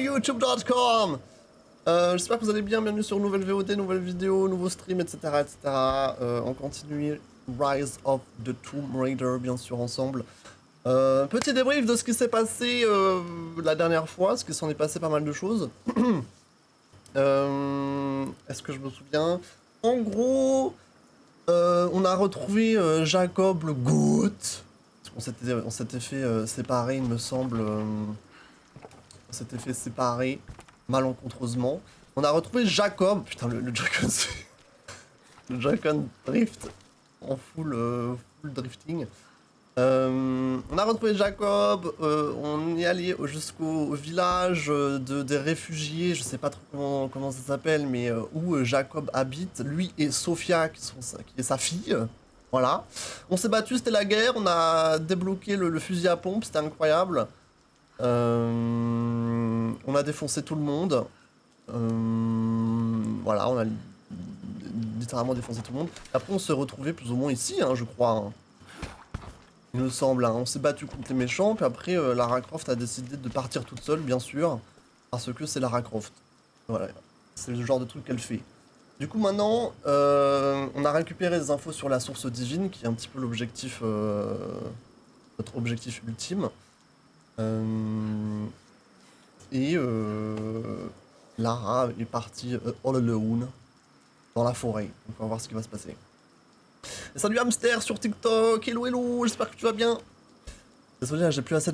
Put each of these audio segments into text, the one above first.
youtube.com. J'espère que vous allez bien, bienvenue sur une nouvelle VOD, nouvelle vidéo, nouveau stream, etc. etc. On continue Rise of the Tomb Raider, bien sûr, ensemble. Petit débrief de ce qui s'est passé la dernière fois, ce qui s'en est passé pas mal de choses. Est-ce que je me souviens? En gros, on a retrouvé Jacob le Goat. On s'était fait séparer, il me semble. On s'était fait séparer malencontreusement. On a retrouvé Jacob. Putain, le Jacob, le Jacob Drift en full drifting. On a retrouvé Jacob, on est allé jusqu'au village des réfugiés, je sais pas trop comment ça s'appelle, mais où Jacob habite, lui et Sophia qui est sa fille. Voilà. On s'est battu, c'était la guerre, on a débloqué le fusil à pompe, c'était incroyable. On a défoncé tout le monde. Voilà, on a littéralement défoncé tout le monde. Après on s'est retrouvé plus ou moins ici, hein, je crois. Hein. Il me semble, hein. On s'est battu contre les méchants, puis après Lara Croft a décidé de partir toute seule, bien sûr, parce que c'est Lara Croft. Voilà, c'est le genre de truc qu'elle fait. Du coup maintenant, on a récupéré des infos sur la source divine, qui est un petit peu l'objectif, notre objectif ultime. Lara est partie all alone dans la forêt. Donc on va voir ce qui va se passer. Et salut Hamster sur TikTok, hello hello, j'espère que tu vas bien. Désolé, j'ai plus assez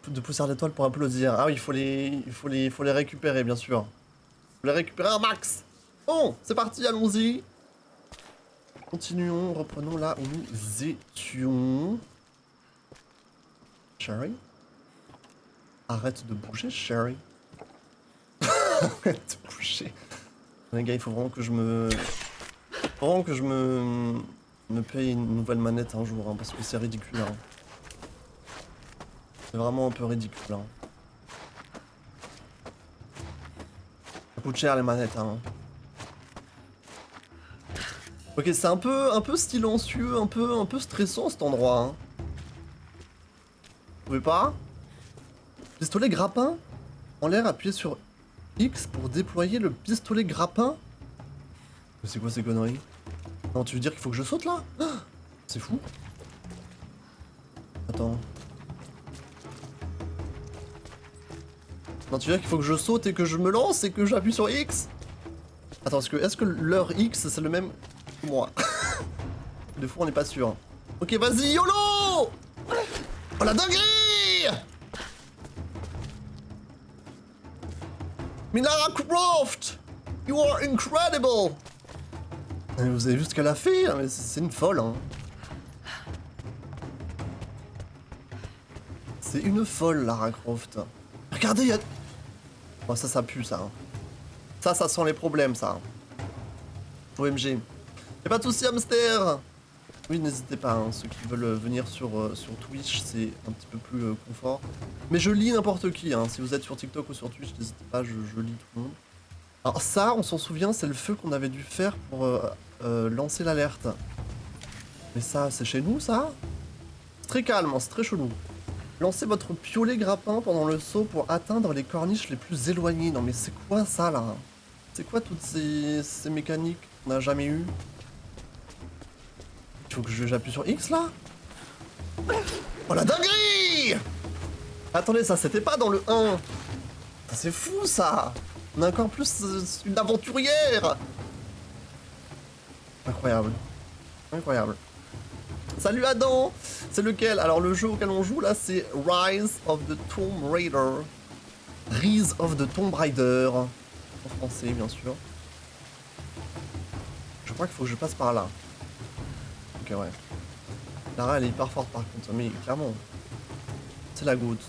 de poussière d'étoiles pour applaudir. Ah oui, il faut les récupérer, bien sûr. Faut les récupérer un max. Bon, c'est parti, allons-y. Continuons, reprenons là où nous étions. Sherry? Arrête de bouger, Sherry. Arrête de bouger. Les gars, il faut vraiment que je me... me paye une nouvelle manette un jour, hein, parce que c'est ridicule. Hein. C'est vraiment un peu ridicule. Hein. Ça coûte cher les manettes. Hein. Ok, c'est un peu silencieux, un peu stressant cet endroit. Hein. Vous trouvez pas? Pistolet grappin? En l'air, appuyez sur X pour déployer le pistolet grappin? Mais c'est quoi ces conneries? Non, tu veux dire qu'il faut que je saute là? Ah, c'est fou. Attends. Non, tu veux dire qu'il faut que je saute et que je me lance et que j'appuie sur X? Attends, est-ce que leur X c'est le même que moi? Des fois on n'est pas sûr. Ok, vas-y, YOLO! Oh la dinguerie! Lara Croft! You are incredible! Vous avez vu ce qu'elle a fait? C'est une folle, hein. C'est une folle, Lara Croft. Regardez, il y a... Oh, ça pue, ça. Hein. Ça sent les problèmes, ça. OMG. Y'a pas de soucis, Hamster! Oui, n'hésitez pas, hein. Ceux qui veulent venir sur Twitch, c'est un petit peu plus confort. Mais je lis n'importe qui, hein. Si vous êtes sur TikTok ou sur Twitch, n'hésitez pas, je lis tout le monde. Alors ça, on s'en souvient, c'est le feu qu'on avait dû faire pour lancer l'alerte. Mais ça, c'est chez nous, ça? C'est très calme, hein, c'est très chelou. Lancez votre piolet grappin pendant le saut pour atteindre les corniches les plus éloignées. Non mais c'est quoi ça, là? C'est quoi toutes ces mécaniques qu'on n'a jamais eues? Il faut que j'appuie sur X, là? Oh la dinguerie! Attendez, ça c'était pas dans le 1. C'est fou, ça! On a encore plus une aventurière! Incroyable. Incroyable. Salut Adam! C'est lequel? Alors le jeu auquel on joue là c'est Rise of the Tomb Raider. Rise of the Tomb Raider. En français bien sûr. Je crois qu'il faut que je passe par là. Ok ouais. Lara elle est hyper forte par contre, mais clairement. C'est la goutte.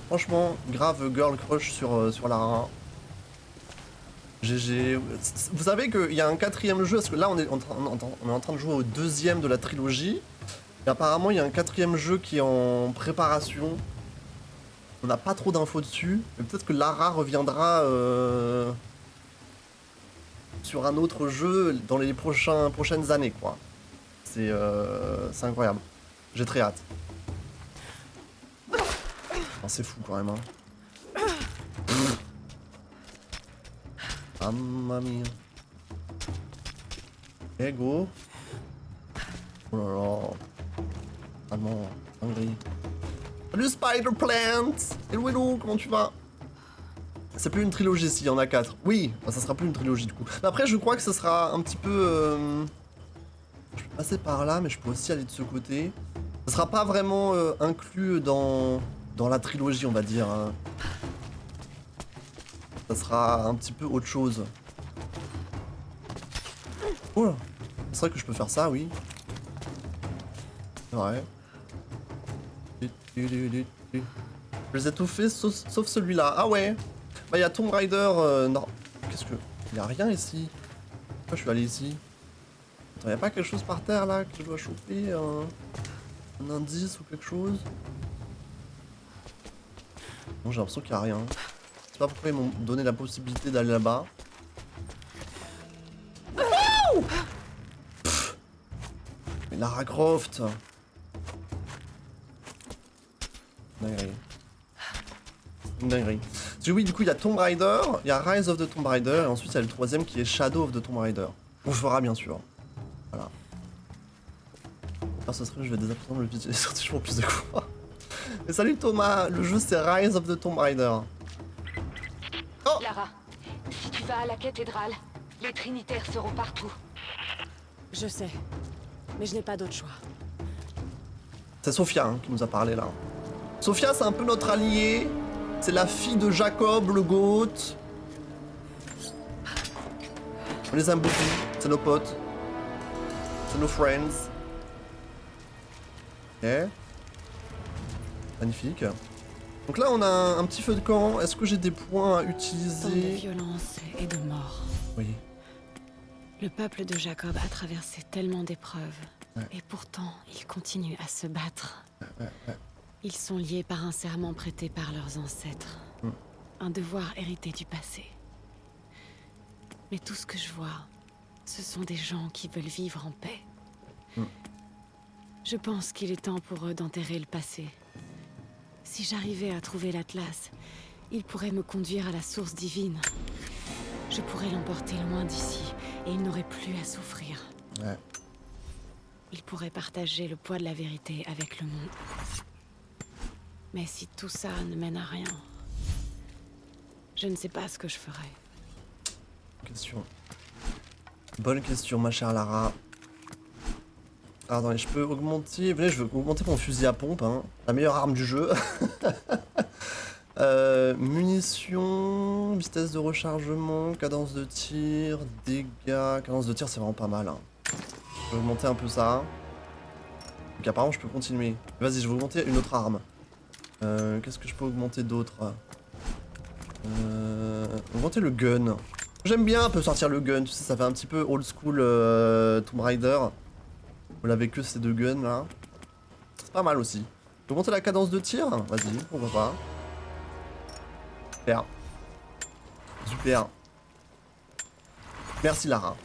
Franchement, grave girl crush sur Lara. GG. Vous savez qu'il y a un 4e jeu, parce que là on est en train de jouer au 2e de la trilogie. Et apparemment il y a un 4e jeu qui est en préparation. On n'a pas trop d'infos dessus. Mais peut-être que Lara reviendra sur un autre jeu dans les prochaines années quoi. C'est incroyable. J'ai très hâte. Oh, c'est fou quand même. Hein. Mamma mia. Ok, go. Oh là là. Ah non, dinguerie. Salut Spider Plant. Hello hello, comment tu vas? C'est plus une trilogie s'il y en a 4. Oui, bah, ça sera plus une trilogie du coup. Mais après, je crois que ça sera un petit peu... Je peux passer par là, mais je peux aussi aller de ce côté. Ça sera pas vraiment inclus dans la trilogie, on va dire. Hein. Ça sera un petit peu autre chose. Oh là. C'est vrai que je peux faire ça, oui. C'est vrai. Je les ai tout fait sauf celui-là. Ah ouais. Bah y'a Tomb Raider... non. Qu'est-ce que... Y'a rien ici. Pourquoi je suis allé ici? Attends, y'a pas quelque chose par terre là que je dois choper? Un indice ou quelque chose? Non, j'ai l'impression qu'il y a rien. Je sais pas pourquoi ils m'ont donné la possibilité d'aller là-bas. Mais Lara Croft! Dinguerie. Une dinguerie. Parce que oui, du coup, il y a Tomb Raider, il y a Rise of the Tomb Raider, et ensuite il y a le troisième qui est Shadow of the Tomb Raider. On fera bien sûr. Voilà. Alors ce serait que je vais désapprendre le pitch, j'ai toujours plus de quoi. Et salut Thomas, le jeu c'est Rise of the Tomb Raider. Oh! Lara, si tu vas à la cathédrale, les Trinitaires seront partout. Je sais, mais je n'ai pas d'autre choix. C'est Sophia hein, qui nous a parlé là. Sophia c'est un peu notre allié. C'est la fille de Jacob, le GOAT. On les aime beaucoup, c'est nos potes. C'est nos friends. Ok. Magnifique. Donc là on a un petit feu de camp. Est-ce que j'ai des points à Tant de utiliser? violence et de mort. Oui. Le peuple de Jacob a traversé tellement d'épreuves. Ouais. Et pourtant, ils continuent à se battre. Ouais. Ils sont liés par un serment prêté par leurs ancêtres. Un devoir hérité du passé. Mais tout ce que je vois, ce sont des gens qui veulent vivre en paix. Je pense qu'il est temps pour eux d'enterrer le passé. Si j'arrivais à trouver l'Atlas, il pourrait me conduire à la source divine. Je pourrais l'emporter loin d'ici, et il n'aurait plus à souffrir. Ouais. Il pourrait partager le poids de la vérité avec le monde. Mais si tout ça ne mène à rien, je ne sais pas ce que je ferais. Question. Bonne question, ma chère Lara. Alors, attendez, je peux augmenter... Venez, je veux augmenter mon fusil à pompe, hein. La meilleure arme du jeu. Munitions, vitesse de rechargement, cadence de tir, dégâts... Cadence de tir, c'est vraiment pas mal, hein. Je vais augmenter un peu ça. Donc apparemment, je peux continuer. Vas-y, je vais augmenter une autre arme. Qu'est-ce que je peux augmenter d'autre? Augmenter le gun. J'aime bien un peu sortir le gun, tu sais, ça fait un petit peu old school Tomb Raider. Vous l'avez que ces deux guns là. C'est pas mal aussi. Augmenter la cadence de tir? Vas-y, pourquoi pas. Super. Super. Merci Lara.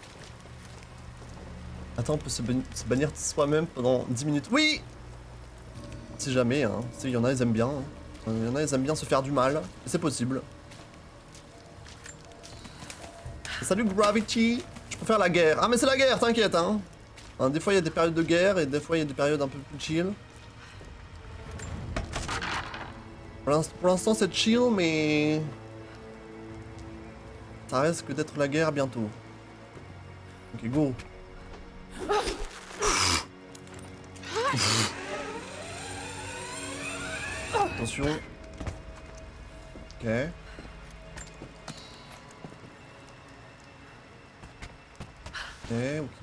Attends, on peut se bannir soi-même pendant 10 minutes. Oui! Si jamais, hein. Tu sais, il y en a, ils aiment bien. Hein. Il y en a, ils aiment bien se faire du mal. Et c'est possible. Salut Gravity! Je peux faire la guerre. Ah mais c'est la guerre, t'inquiète hein. Des fois il y a des périodes de guerre et des fois il y a des périodes un peu plus chill. Pour l'instant c'est chill mais... ça risque d'être la guerre bientôt. Ok go. Attention. Ok.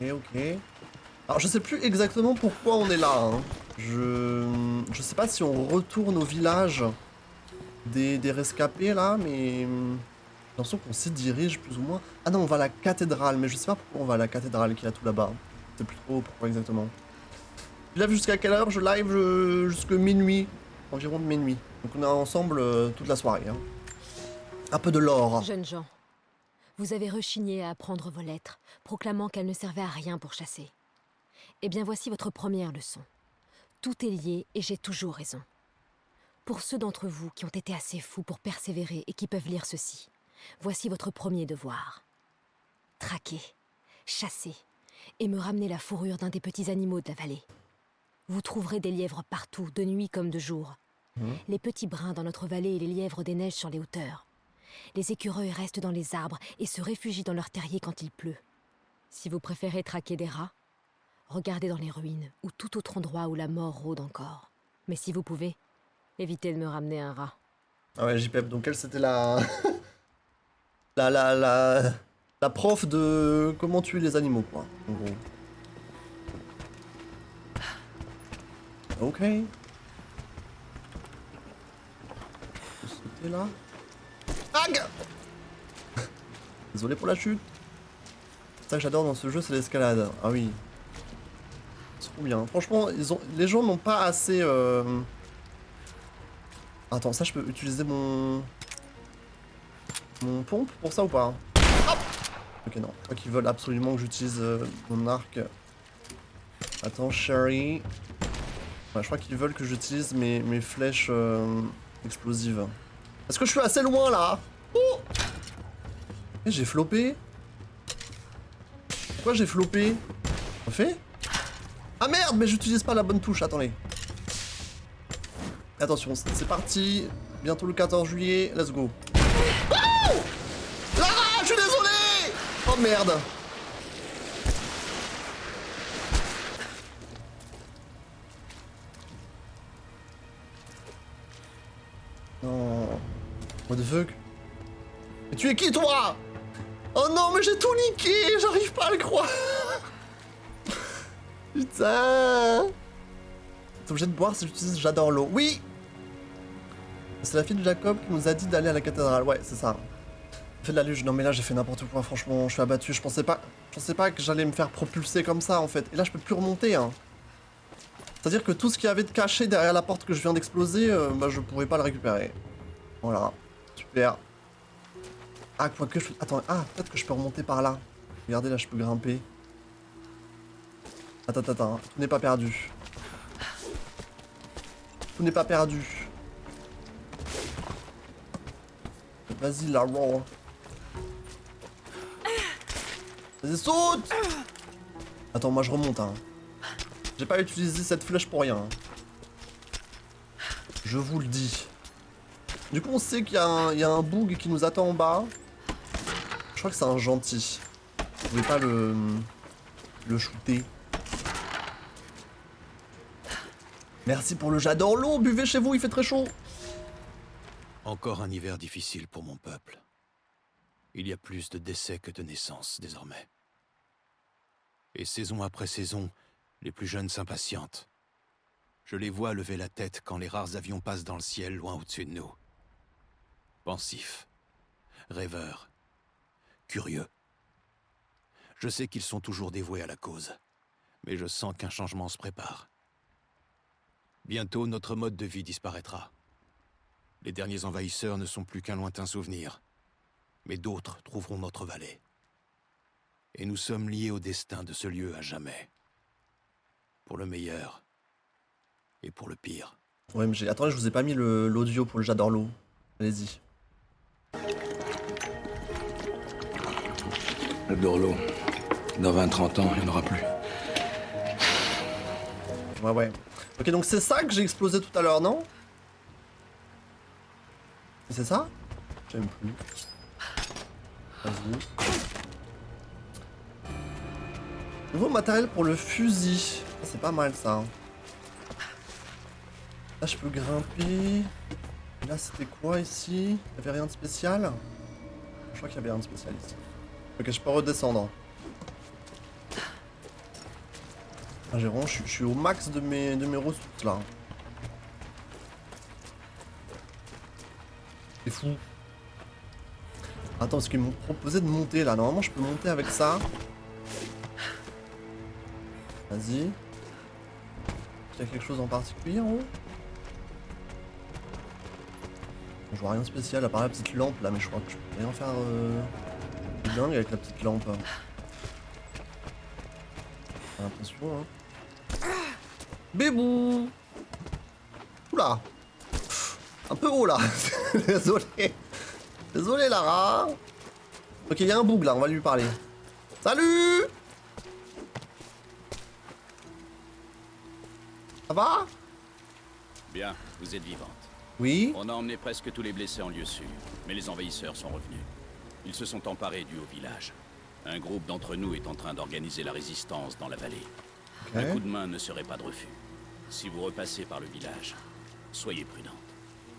Ok. Alors je sais plus exactement pourquoi on est là. Hein. Je sais pas si on retourne au village des rescapés là, mais j'ai l'impression qu'on s'y dirige plus ou moins. Ah non, on va à la cathédrale, mais je sais pas pourquoi on va à la cathédrale qui est tout là-bas. Je sais plus trop pourquoi exactement. Je live jusqu'à quelle heure? Je live jusque minuit, environ de minuit. Donc on est ensemble toute la soirée. Hein. Un peu de lore. Jeunes gens, vous avez rechigné à apprendre vos lettres, proclamant qu'elles ne servaient à rien pour chasser. Eh bien voici votre première leçon. Tout est lié et j'ai toujours raison. Pour ceux d'entre vous qui ont été assez fous pour persévérer et qui peuvent lire ceci, voici votre premier devoir. Traquer, chasser et me ramener la fourrure d'un des petits animaux de la vallée. Vous trouverez des lièvres partout, de nuit comme de jour. Les petits brins dans notre vallée et les lièvres des neiges sur les hauteurs. Les écureuils restent dans les arbres et se réfugient dans leurs terriers quand il pleut. Si vous préférez traquer des rats, regardez dans les ruines ou tout autre endroit où la mort rôde encore. Mais si vous pouvez, évitez de me ramener un rat. Ah ouais, JPEP, donc elle c'était la... la prof de comment tuer les animaux, quoi, en gros. Ok. Je vais sauter là. Ague. Désolé pour la chute. C'est ça que j'adore dans ce jeu, c'est l'escalade. Ah oui. C'est trop bien. Franchement, les gens n'ont pas assez... Attends, ça je peux utiliser mon pompe pour ça ou pas? Hop. Ok, non. Je crois qu'ils veulent absolument que j'utilise mon arc. Attends, Sherry. Ouais, je crois qu'ils veulent que j'utilise mes flèches explosives. Est-ce que je suis assez loin là? Oh, j'ai flopé. Pourquoi j'ai flopé? Refait? Ah merde, mais j'utilise pas la bonne touche, attendez. Attention, c'est parti. Bientôt le 14 juillet, let's go. Oh, Lara, je suis désolé. Oh merde. Non. What the fuck? Mais tu es qui toi? Oh non, mais j'ai tout niqué, j'arrive pas à le croire. Putain. T'es obligé de boire si j'utilise j'adore l'eau. Oui. C'est la fille de Jacob qui nous a dit d'aller à la cathédrale. Ouais, c'est ça. Fais de la luge. Non mais là j'ai fait n'importe quoi, franchement, je suis abattu. Je pensais pas que j'allais me faire propulser comme ça en fait. Et là je peux plus remonter hein. C'est-à-dire que tout ce qu'il y avait de caché derrière la porte que je viens d'exploser, bah je pourrais pas le récupérer. Voilà. Super. Ah, quoique je... Attends, ah, peut-être que je peux remonter par là. Regardez, là, je peux grimper. Attends, tout n'est pas perdu. Tout n'est pas perdu. Vas-y, là, roll. Vas-y, saute! Attends, moi, je remonte, hein. J'ai pas utilisé cette flèche pour rien. Je vous le dis. Du coup, on sait qu'il y a un bug qui nous attend en bas. Je crois que c'est un gentil. Vous pouvez pas le shooter. Merci pour le j'adore l'eau. Buvez chez vous, il fait très chaud. Encore un hiver difficile pour mon peuple. Il y a plus de décès que de naissances désormais. Et saison après saison, les plus jeunes s'impatientent. Je les vois lever la tête quand les rares avions passent dans le ciel loin au-dessus de nous. Pensifs, rêveurs, curieux. Je sais qu'ils sont toujours dévoués à la cause, mais je sens qu'un changement se prépare. Bientôt, notre mode de vie disparaîtra. Les derniers envahisseurs ne sont plus qu'un lointain souvenir, mais d'autres trouveront notre vallée. Et nous sommes liés au destin de ce lieu à jamais. Pour le meilleur et pour le pire. Ouais, mais attendez, je vous ai pas mis l'audio pour le j'adore l'eau. Allez-y. J'adore l'eau. Dans 20-30 ans, il n'y en aura plus. Ouais. Ok, donc c'est ça que j'ai explosé tout à l'heure, non? C'est ça? J'aime plus. Vas-y. Nouveau matériel pour le fusil. C'est pas mal ça. Là je peux grimper. Et là c'était quoi ici? Il y avait rien de spécial? Je crois qu'il y avait rien de spécial ici. Ok, je peux redescendre. Ah, je suis au max de mes ressources là. C'est fou. Attends, parce qu'ils m'ont proposé de monter là. Normalement, je peux monter avec ça. Vas-y. Il y a quelque chose en particulier en haut? Je vois rien de spécial à part la petite lampe là, mais je crois que je peux rien faire de dingue avec la petite lampe. J'ai l'impression, hein. Bébou! Oula! Un peu haut là. Désolé. Désolé Lara. Ok, il y a un bug là, on va lui parler. Salut. Ça va? Bien, vous êtes vivante. Oui. On a emmené presque tous les blessés en lieu sûr, mais les envahisseurs sont revenus. Ils se sont emparés du haut village. Un groupe d'entre nous est en train d'organiser la résistance dans la vallée. Ok. Un coup de main ne serait pas de refus. Si vous repassez par le village, soyez prudente.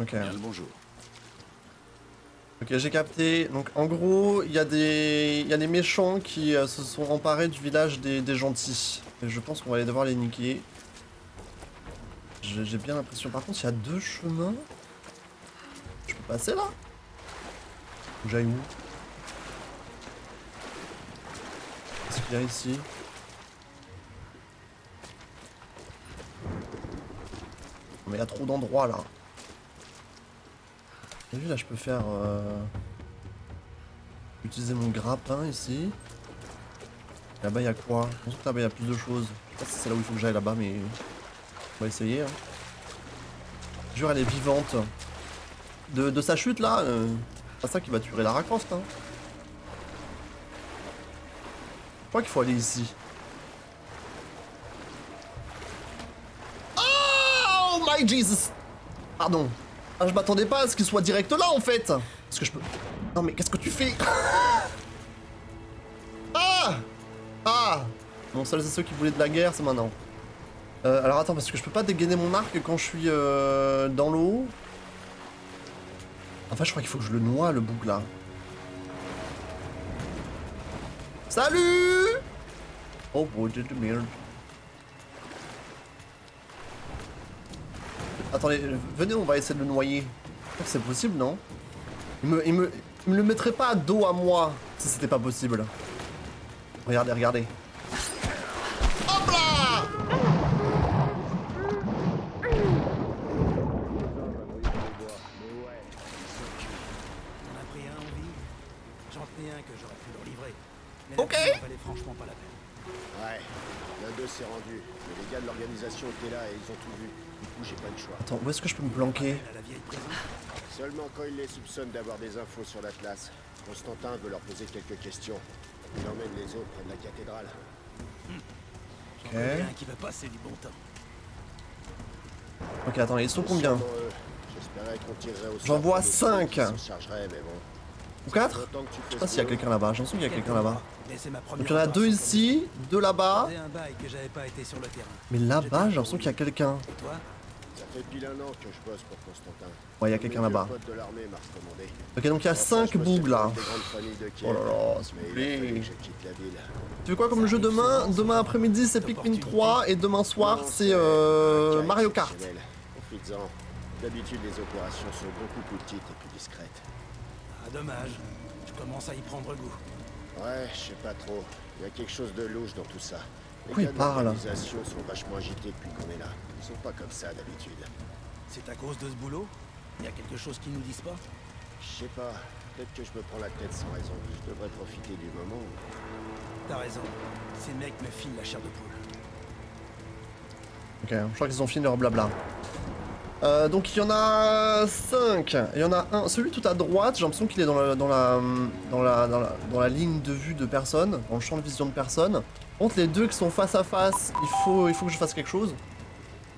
Ok. Bien le bonjour. Ok, j'ai capté. Donc en gros, il y a des méchants qui se sont emparés du village des gentils. Et je pense qu'on va aller devoir les niquer. J'ai bien l'impression. Par contre, il y a 2 chemins. Je peux passer là? Faut que j'aille où? Qu'est-ce qu'il y a ici? Mais il y a trop d'endroits là. T'as vu là, je peux faire utiliser mon grappin ici. Là-bas il y a quoi? Je pense que là-bas il y a plus de choses. Je sais pas si c'est là où il faut que j'aille là-bas, mais on va essayer. Hein. Jure, elle est vivante. De sa chute là, c'est pas ça qui va tuer Lara Croft. Hein. Je crois qu'il faut aller ici. Oh my Jesus! Pardon. Ah, je m'attendais pas à ce qu'il soit direct là en fait. Est-ce que je peux... Non mais qu'est-ce que tu fais? Ah! Ah! Bon, seuls et ceux qui voulaient de la guerre, c'est maintenant. Alors attends, parce que je peux pas dégainer mon arc quand je suis dans l'eau. Enfin, je crois qu'il faut que je le noie, le bouc là. Salut! Oh, bon Dieu de merde. Attendez, venez, on va essayer de le noyer. Je crois que c'est possible, non? Il me le mettrait pas à dos à moi, si c'était pas possible. Regardez, regardez. Hop là! On a pris un en vie. J'en tenais un que j'aurais pu leur livrer. Mais Ok. la valait franchement pas la peine. Ouais, l'un d'eux s'est rendu. Mais les gars de l'organisation étaient là et ils ont tout vu. Du coup, j'ai pas le choix. Attends, où est-ce que je peux me planquer? À la vieille prison. Seulement quand ils les soupçonnent d'avoir des infos sur l'Atlas. Constantin veut leur poser quelques questions. Il emmène les autres près de la cathédrale. J'en connais un qui va passer du bon temps. Ok, attends, ils sont combien? Sûrement eux. J'espérais qu'on tirerait au J'en sort vois des 5. qui s'en chargeraient, mais bon. Ou 4? Autant que tu Je sais fais pas s'il y a ce quelqu'un là-bas, j'en sens qu'il y a quelqu'un là-bas. Mais c'est ma première Donc il y en a 2 opération ici, 2 là-bas. comme ça. un bail que j'avais pas été sur le terrain. Mais là-bas, j'ai l'impression qu'il y a quelqu'un. Et toi? Ça fait pile 1 an que je bosse pour Constantin. Ouais, il y a quelqu'un là-bas. Le pote de l'armée m'a recommandé. Ok, donc il y a Pour ça, 5 je bosse bougs là. avec des grandes familles de Kiev. Oh là là, s'il Mais vous il a fallu plaît. que je quitte la ville. Tu veux quoi comme jeu demain? Demain après-midi c'est Pikmin 3 et demain soir Non, c'est un cas Mario Kart. exceptionnel. Profites-en. D'habitude, les opérations sont beaucoup plus petites et plus discrètes. Ah, dommage. Je commence à y prendre goût. Ouais, je sais pas trop. Il y a quelque chose de louche dans tout ça. Les Pourquoi il gars de parle? l'organisation sont vachement agités depuis qu'on est là. Ils sont pas comme ça d'habitude. C'est à cause de ce boulot? Il y a quelque chose qu'ils nous disent pas? Je sais pas. Peut-être que je me prends la tête sans raison. Je devrais profiter du moment. T'as raison. Ces mecs me filent la chair de poule. Ok, je crois qu'ils ont fini leur blabla. Donc il y en a 5. Il y en a un, celui tout à droite, j'ai l'impression qu'il est dans la ligne de vue de personne, dans le champ de vision de personne. Contre les 2 qui sont face à face, il faut que je fasse quelque chose.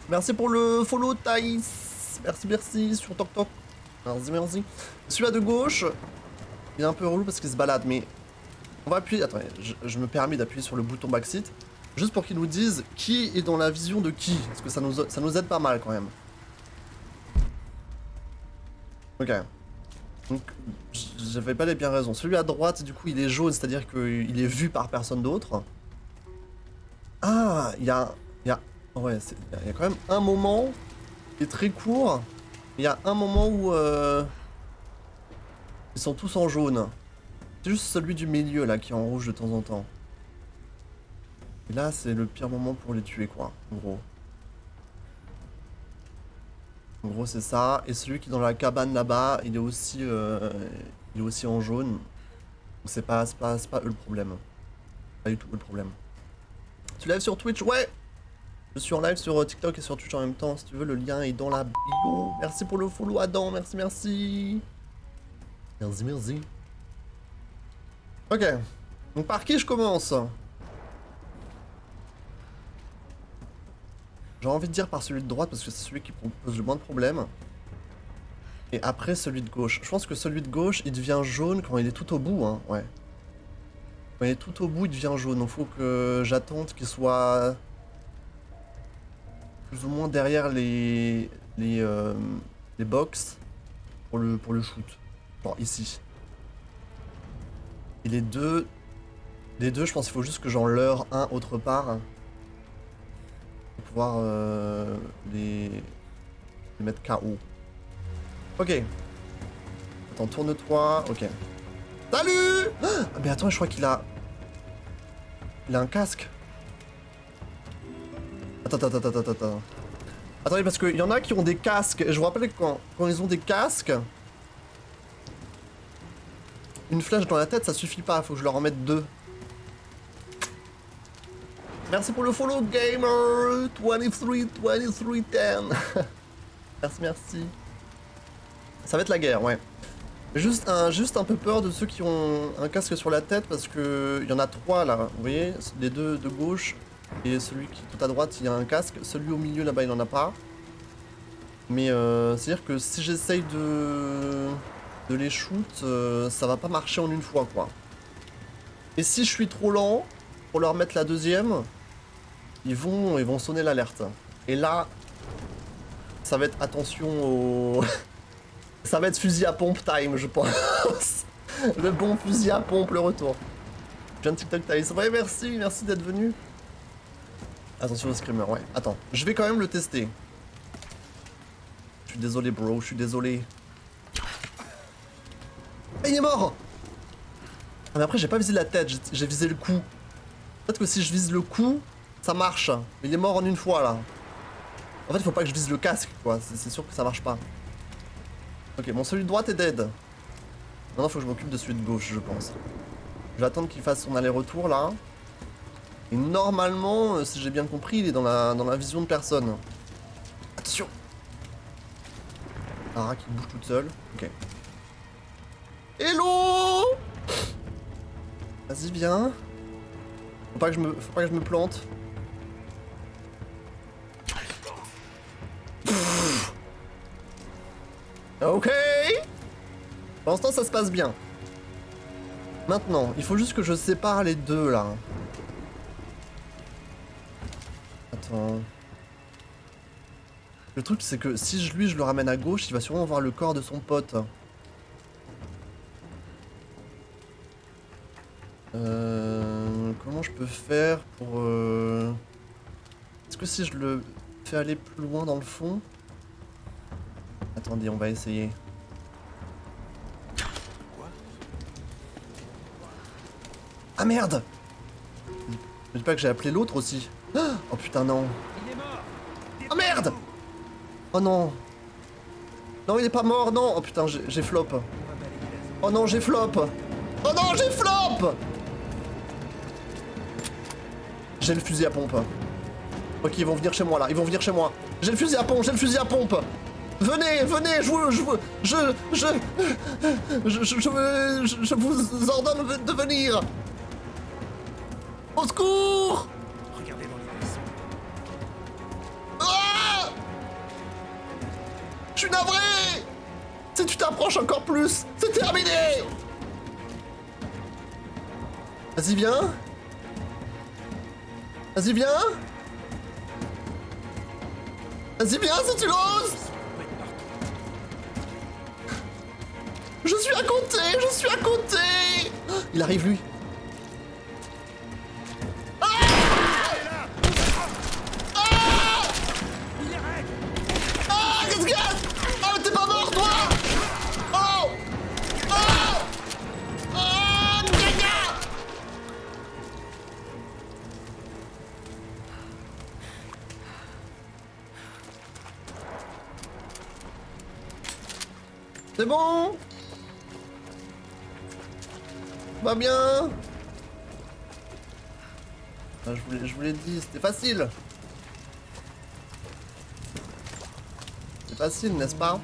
Merci pour le follow Thaïs. Merci sur Tok Tok. Merci. Celui-là de gauche, il est un peu relou parce qu'il se balade, mais on va appuyer. Attendez, je me permets d'appuyer sur le bouton backseat juste pour qu'il nous dise qui est dans la vision de qui, parce que ça nous aide pas mal quand même. Ok. Donc, j'avais pas bien raison. Celui à droite, du coup, il est jaune, c'est-à-dire qu'il est vu par personne d'autre. Ah, il y a ouais, il y a quand même un moment qui est très court. Il y a un moment où ils sont tous en jaune. C'est juste celui du milieu là qui est en rouge de temps en temps. Et là, c'est le pire moment pour les tuer, quoi, en gros. En gros, c'est ça. Et celui qui est dans la cabane là-bas, il est aussi en jaune. Donc c'est pas eux le problème. Pas du tout eux le problème. Tu lèves sur Twitch? Ouais! Je suis en live sur TikTok et sur Twitch en même temps. Si tu veux, le lien est dans la bio. Merci pour le follow, Adam. Merci, merci. Merci, merci. Ok. Donc par qui je commence? J'ai envie de dire par celui de droite parce que c'est celui qui pose le moins de problèmes. Et après celui de gauche. Je pense que celui de gauche, il devient jaune quand il est tout au bout, hein. Ouais. Quand il est tout au bout, il devient jaune. Donc faut que j'attende qu'il soit plus ou moins derrière les box pour le shoot. Genre ici. Et les deux, je pense qu'il faut juste que j'en leurre un autre part. Pour pouvoir les mettre KO. Ok. Attends, tourne-toi. Ok. Salut! Ah, mais attends, je crois qu'il a... Il a un casque. Attends. Attendez, parce qu'il y en a qui ont des casques. Et je vous rappelle que quand ils ont des casques... Une flèche dans la tête, ça suffit pas. Faut que je leur en mette 2. Merci pour le follow, gamer 2310. Merci. Ça va être la guerre, ouais. Juste un peu peur de ceux qui ont un casque sur la tête parce que il y en a 3 là. Vous voyez, les deux de gauche et celui qui est tout à droite, il y a un casque. Celui au milieu là-bas, il en a pas. Mais c'est-à-dire que si j'essaye de les shoot, ça va pas marcher en une fois, quoi. Et si je suis trop lent pour leur mettre la deuxième, ils vont sonner l'alerte. Et là, ça va être attention au... Ça va être fusil à pompe time, je pense. Le bon fusil à pompe, le retour. Je viens de TikTok Thaïs. Ouais, merci d'être venu. Attention au screamer, ouais. Attends, je vais quand même le tester. Je suis désolé, bro, je suis désolé. Et il est mort! Ah, mais après, j'ai pas visé la tête, j'ai visé le cou. Peut-être que si je vise le cou, ça marche. Mais il est mort en une fois, là. En fait, il faut pas que je vise le casque, quoi. C'est sûr que ça marche pas. Ok, bon, celui de droite est dead. Maintenant, faut que je m'occupe de celui de gauche, je pense. Je vais attendre qu'il fasse son aller-retour, là. Et normalement, si j'ai bien compris, il est dans la vision de personne. Attention! Lara qui bouge toute seule. Ok. Hello! Vas-y, viens. Faut pas que je me plante. Pff. Ok. Pour l'instant, ça se passe bien. Maintenant, il faut juste que je sépare les deux, là. Attends. Le truc, c'est que si je le ramène à gauche, il va sûrement voir le corps de son pote. Comment je peux faire pour... Est-ce que si je le fais aller plus loin dans le fond... Attendez, on va essayer. Ah merde! Je dis pas que j'ai appelé l'autre aussi. Oh putain non. Oh merde! Oh non. Non, il est pas mort, non. Oh putain, j'ai flop. Oh non, j'ai flop. Oh non, j'ai flop! J'ai le fusil à pompe. Ok, ils vont venir chez moi là, ils vont venir chez moi. J'ai le fusil à pompe, Venez, je vous ordonne de venir. Au secours! Regardez dans les buissons. Ah! Je suis navré! Si tu t'approches encore plus, c'est terminé! Vas-y, viens. Vas-y, viens. Vas-y, viens si tu l'oses. Je suis à côté. Il arrive, lui. Qu'est-ce qu'il y a? Oh, mais t'es pas mort, toi! Oh! Gaga! C'est bon? Va bien? Ah, je vous l'ai dit, c'était facile. facile, n'est-ce pas?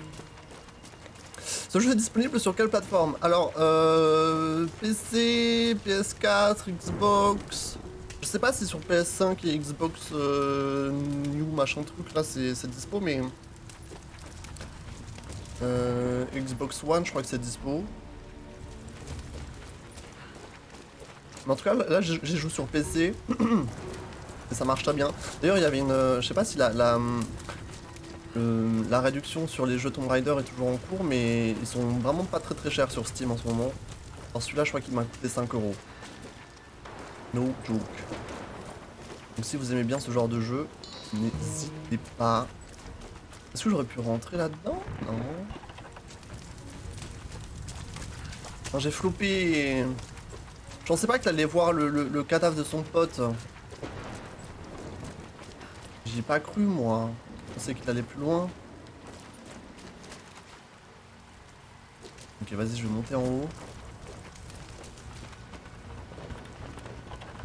Ce jeu est disponible sur quelle plateforme? Alors, PC, PS4, Xbox... Je sais pas si sur PS5 et Xbox New machin truc là c'est dispo, mais... Xbox One, je crois que c'est dispo. Mais en tout cas, là j'ai joué sur PC. Et ça marche très bien. D'ailleurs, il y avait une... je sais pas si la réduction sur les jeux Tomb Raider est toujours en cours, mais ils sont vraiment pas très chers sur Steam en ce moment. Alors celui-là, je crois qu'il m'a coûté 5 €. No joke. Donc si vous aimez bien ce genre de jeu, n'hésitez pas. Est-ce que j'aurais pu rentrer là-dedans? Non. Non, j'ai flopé. Je pensais pas qu'il allait voir le cadavre de son pote. J'y ai pas cru, moi. Je pensais qu'il allait plus loin. Ok, vas-y, je vais monter en haut.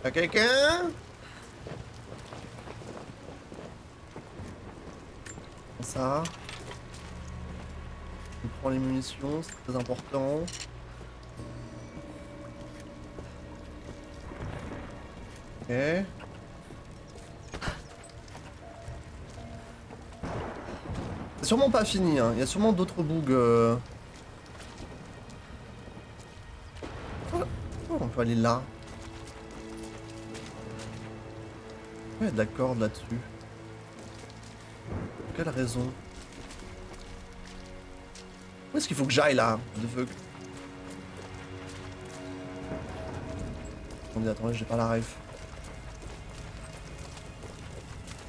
Y'a quelqu'un? Ça. Je prends les munitions, c'est très important. Ok. C'est sûrement pas fini, hein. Il y a sûrement d'autres bugs. Oh, on peut aller là. Il y a de la corde là-dessus. Pour quelle raison? Où est-ce qu'il faut que j'aille là? What the fuck? Attendez, j'ai pas la ref.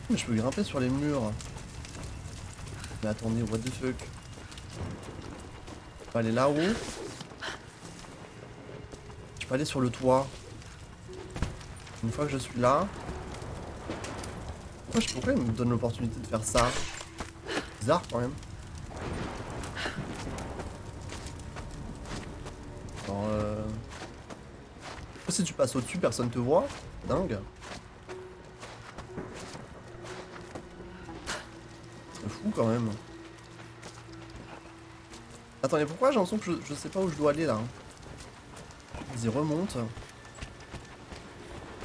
Mais je peux grimper sur les murs. Mais attendez, what the fuck? Je peux aller là-haut. Je peux aller sur le toit. Une fois que je suis là. Pourquoi il me donne l'opportunité de faire ça? Bizarre quand même. Alors, si tu passes au-dessus, personne te voit. Dingue. C'est fou quand même. Attendez, pourquoi j'ai l'impression que je sais pas où je dois aller là? Vas-y, remonte.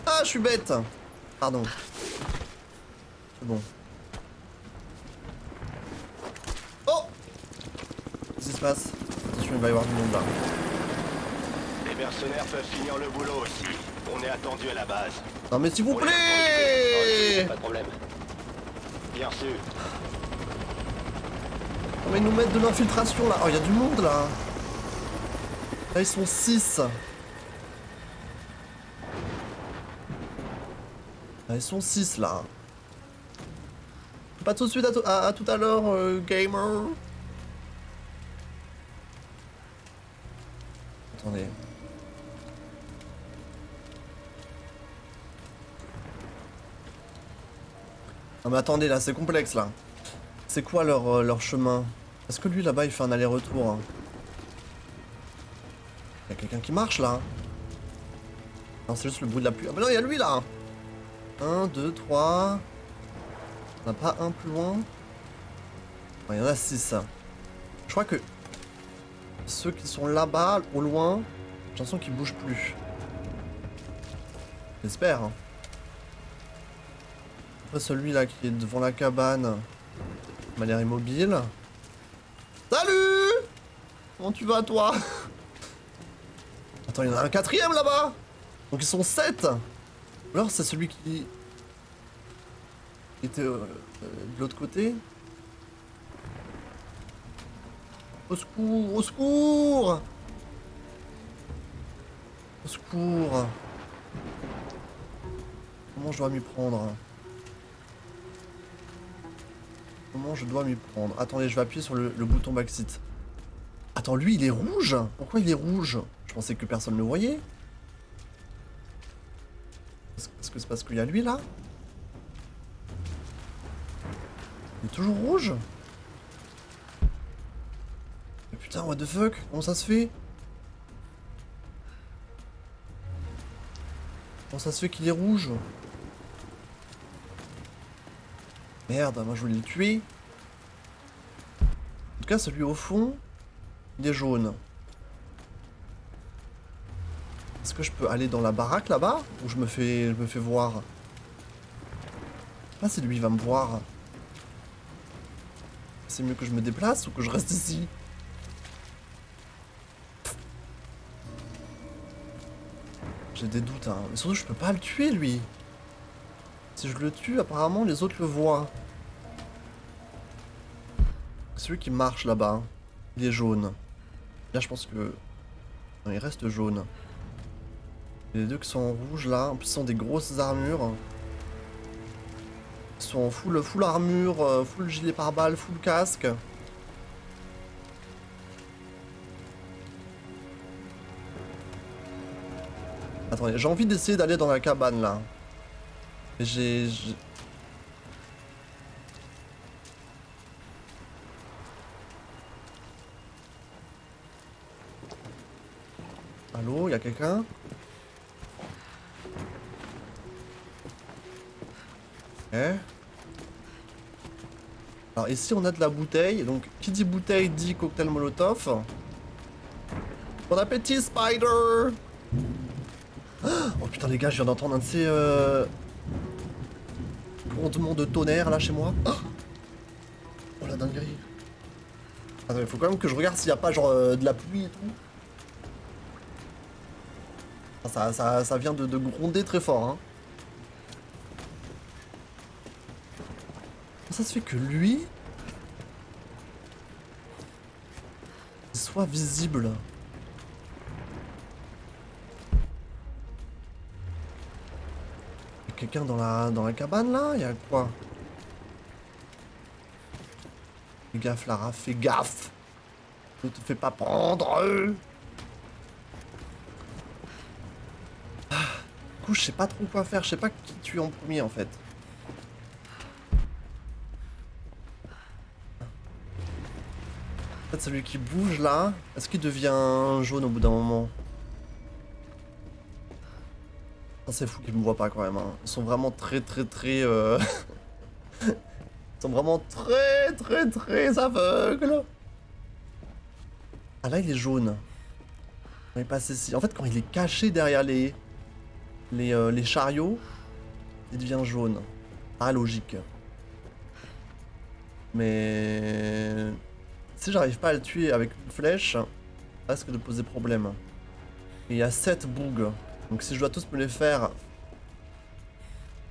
Ah, je suis bête. Pardon. C'est bon. Oh! Qu'est-ce qui se passe? Attention, il va y avoir du monde là. Les mercenaires peuvent finir le boulot aussi. On est attendu à la base. Non mais s'il vous plaît! Pas de problème. Bien sûr. Non mais ils nous mettent de l'infiltration là. Oh, il y a du monde là. Là, ils sont 6. Là, ils sont 6 là. Pas tout de suite, à tout à l'heure, gamer. Attendez. Non mais attendez, là, c'est complexe, là. C'est quoi leur chemin? Est-ce que lui, là-bas, il fait un aller-retour hein? Il y a quelqu'un qui marche, là. Non, c'est juste le bruit de la pluie. Ah bah non, il y a lui, là. 1, 2, 3... Il n'y en a pas un plus loin. Il y en a 6. Je crois que ceux qui sont là-bas, au loin, j'ai l'impression qu'ils bougent plus. J'espère. Hein. Après celui-là qui est devant la cabane, il m'a l'air immobile. Salut! Comment tu vas toi? Attends, il y en a un quatrième là-bas! Donc ils sont 7! Ou alors c'est celui qui était de l'autre côté. Au secours, au secours! Au secours! Comment je dois m'y prendre? Comment je dois m'y prendre? Attendez, je vais appuyer sur le bouton backseat. Attends, lui il est rouge? Pourquoi il est rouge? Je pensais que personne ne le voyait. Est-ce que c'est parce qu'il y a lui là? Il est toujours rouge? Mais putain, what the fuck? Comment ça se fait? Comment ça se fait qu'il est rouge? Merde, moi je voulais le tuer. tout cas, celui au fond, il est jaune. Est-ce que je peux aller dans la baraque là-bas? Ou je me fais voir? Je sais pas si lui va me voir. C'est mieux que je me déplace ou que je reste ici? J'ai des doutes, hein. Mais surtout, je peux pas le tuer, lui. Si je le tue, apparemment, les autres le voient. Celui qui marche là-bas, il est jaune. Là, je pense que... Non, il reste jaune. Et les deux qui sont en rouge, là, en plus, ils sont des grosses armures. Ils sont en full armure, full gilet pare-balles, full casque. Attendez, j'ai envie d'essayer d'aller dans la cabane, là. Mais j'ai... Allô, y'a quelqu'un? Ok. Alors ici on a de la bouteille, donc qui dit bouteille dit cocktail molotov. Bon appétit Spider! Oh putain les gars, je viens d'entendre un de ces grondements de tonnerre là chez moi. Oh la dinguerie. Attends, il faut quand même que je regarde s'il n'y a pas genre de la pluie et tout. Ça vient de gronder très fort, hein. Ça se fait que lui... il soit visible. Y'a quelqu'un dans la cabane, là? Y'a quoi? Fais gaffe, Lara, fais gaffe! Ne te fais pas prendre! Du coup, je sais pas trop quoi faire, je sais pas qui tue en premier en fait. En fait, celui qui bouge là, est-ce qu'il devient jaune au bout d'un moment? Ça, c'est fou qu'ils me voient pas quand même. Hein. Ils sont vraiment très. Ils sont vraiment très aveugles. Ah là, il est jaune. On est passé ici. En fait, quand il est caché derrière les chariots, il devient jaune. Ah, logique. Mais... si j'arrive pas à le tuer avec une flèche, ça risque de poser problème. Et il y a 7 bugs. Donc si je dois tous me les faire...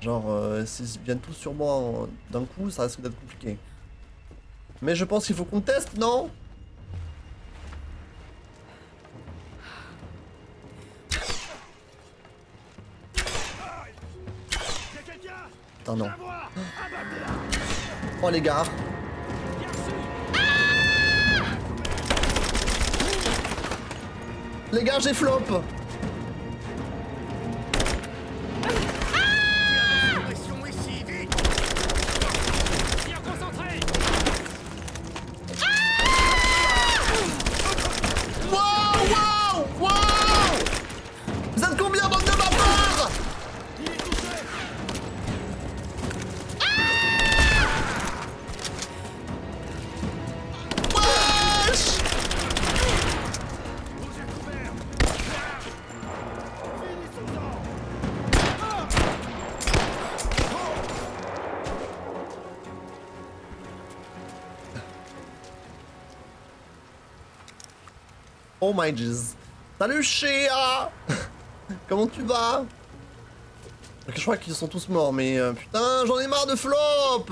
genre, s'ils viennent tous sur moi d'un coup, ça risque d'être compliqué. Mais je pense qu'il faut qu'on teste, non ? Putain, non. Oh les gars. Les gars, j'ai flop. Oh my jeez. Salut Shea. Comment tu vas? Je crois qu'ils sont tous morts, mais putain, j'en ai marre de flop.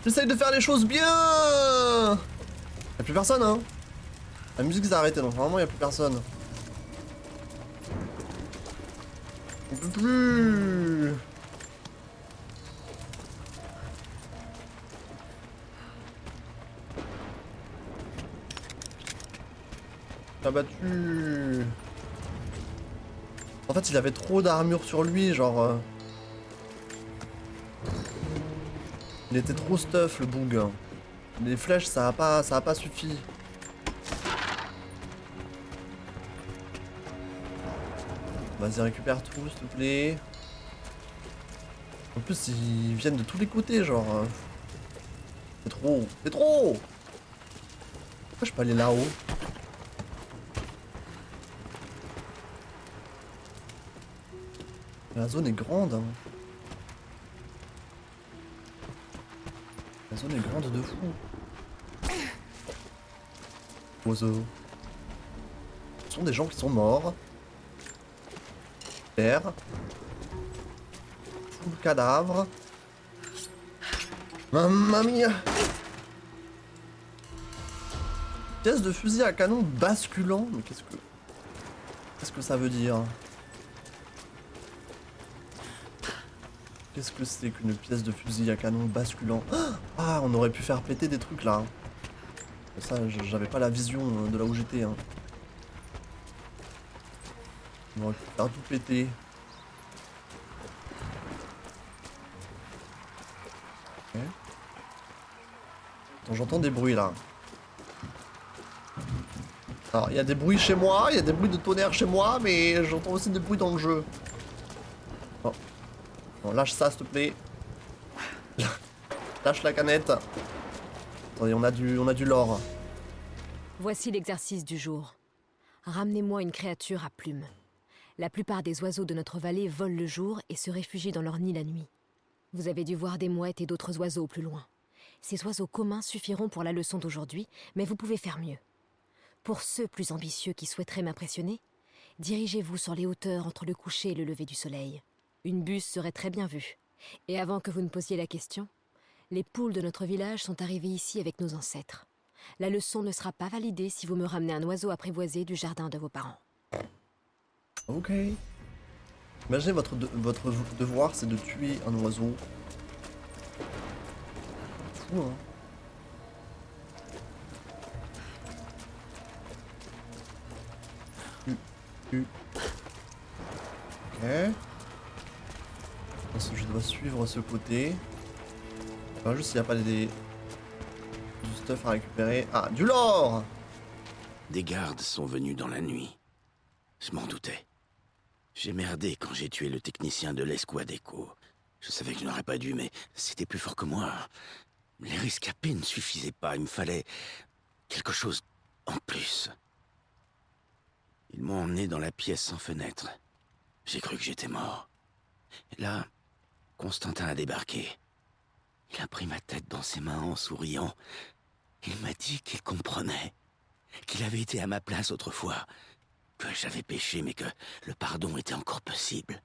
J'essaye de faire les choses bien. Y'a plus personne, hein. La musique s'est arrêtée, donc vraiment y'a plus personne. On peut plus. Abattu. En fait, il avait trop d'armure sur lui, genre... il était trop stuff, le bug. Les flèches, ça a pas suffi. Vas-y, récupère tout, s'il te plaît. En plus, ils viennent de tous les côtés, genre... c'est trop. C'est trop. Pourquoi je peux aller là-haut? La zone est grande. Hein. La zone est grande de fou. Oiseau. Ce sont des gens qui sont morts. Terre. Tout le cadavre. Mamma mia! Pièce de fusil à canon basculant. Mais qu'est-ce que ça veut dire? Qu'est-ce que c'est qu'une pièce de fusil à canon basculant? Ah, on aurait pu faire péter des trucs là. Ça, j'avais pas la vision de là où j'étais. Hein. On aurait pu faire tout péter. Ok. Attends, j'entends des bruits là. Alors, il y a des bruits chez moi, il y a des bruits de tonnerre chez moi, mais j'entends aussi des bruits dans le jeu. Oh. Bon, lâche ça, s'il te plaît. Lâche la canette. Attendez, on a du lore. Voici l'exercice du jour. Ramenez-moi une créature à plumes. La plupart des oiseaux de notre vallée volent le jour et se réfugient dans leur nid la nuit. Vous avez dû voir des mouettes et d'autres oiseaux plus loin. Ces oiseaux communs suffiront pour la leçon d'aujourd'hui, mais vous pouvez faire mieux. Pour ceux plus ambitieux qui souhaiteraient m'impressionner, dirigez-vous sur les hauteurs entre le coucher et le lever du soleil. Une buse serait très bien vue. Et avant que vous ne posiez la question, les poules de notre village sont arrivées ici avec nos ancêtres. La leçon ne sera pas validée si vous me ramenez un oiseau apprivoisé du jardin de vos parents. Ok. Imaginez votre devoir, c'est de tuer un oiseau. Fou, hein. Ok. Je dois suivre ce côté. Enfin, juste s'il n'y a pas du stuff à récupérer. Ah, du lore! Des gardes sont venus dans la nuit. Je m'en doutais. J'ai merdé quand j'ai tué le technicien de l'escouade Echo. Je savais que je n'aurais pas dû, mais c'était plus fort que moi. Les rescapés ne suffisaient pas, il me fallait quelque chose en plus. Ils m'ont emmené dans la pièce sans fenêtre. J'ai cru que j'étais mort. Et là, Constantin a débarqué. Il a pris ma tête dans ses mains en souriant. Il m'a dit qu'il comprenait, qu'il avait été à ma place autrefois, que j'avais péché mais que le pardon était encore possible.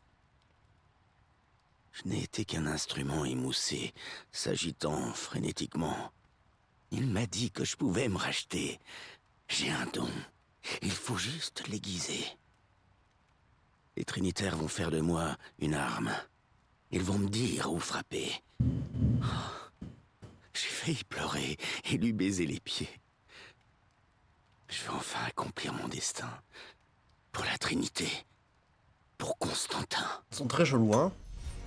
Je n'ai été qu'un instrument émoussé, s'agitant frénétiquement. Il m'a dit que je pouvais me racheter. J'ai un don. Il faut juste l'aiguiser. Les Trinitaires vont faire de moi une arme. Ils vont me dire où frapper. Oh, j'ai failli pleurer et lui baiser les pieds. Je vais enfin accomplir mon destin. Pour la Trinité. Pour Constantin. Ils sont très chelous, hein.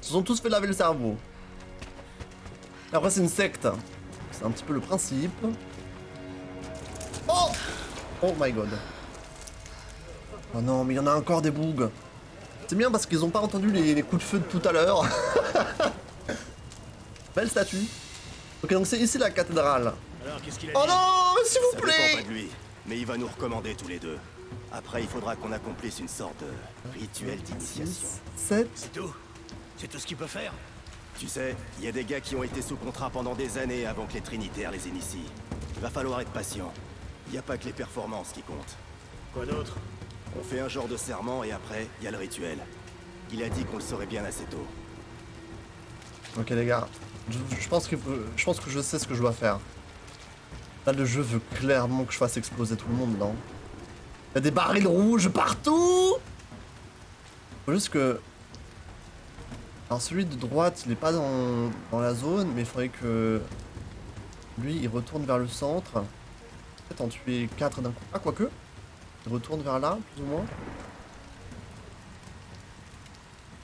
Ils se sont tous fait laver le cerveau. Et après, c'est une secte. C'est un petit peu le principe. Oh! Oh my god. Oh non, mais il y en a encore des bugs. C'est bien parce qu'ils ont pas entendu les coups de feu de tout à l'heure. Belle statue. Ok, donc c'est ici la cathédrale. Alors, qu'est-ce qu'il a Oh dit? non, s'il vous Ça plaît! dépend pas de lui, mais il va nous recommander tous les deux. Après, il faudra qu'on accomplisse une sorte de rituel d'initiation. 7. C'est tout? C'est tout ce qu'il peut faire? Tu sais, il y a des gars qui ont été sous contrat pendant des années avant que les Trinitaires les initient. Il va falloir être patient. Il n'y a pas que les performances qui comptent. Quoi d'autre? On fait un genre de serment et après, il y a le rituel. Il a dit qu'on le saurait bien assez tôt. Ok les gars, je pense que je sais ce que je dois faire. Là le jeu veut clairement que je fasse exploser tout le monde, non? Il y a des barils rouges partout! Faut juste que... Alors celui de droite, il est pas dans la zone, mais il faudrait que... Lui, il retourne vers le centre. Peut-être en tuer 4 d'un coup. Ah, quoique. Il retourne vers là, plus ou moins.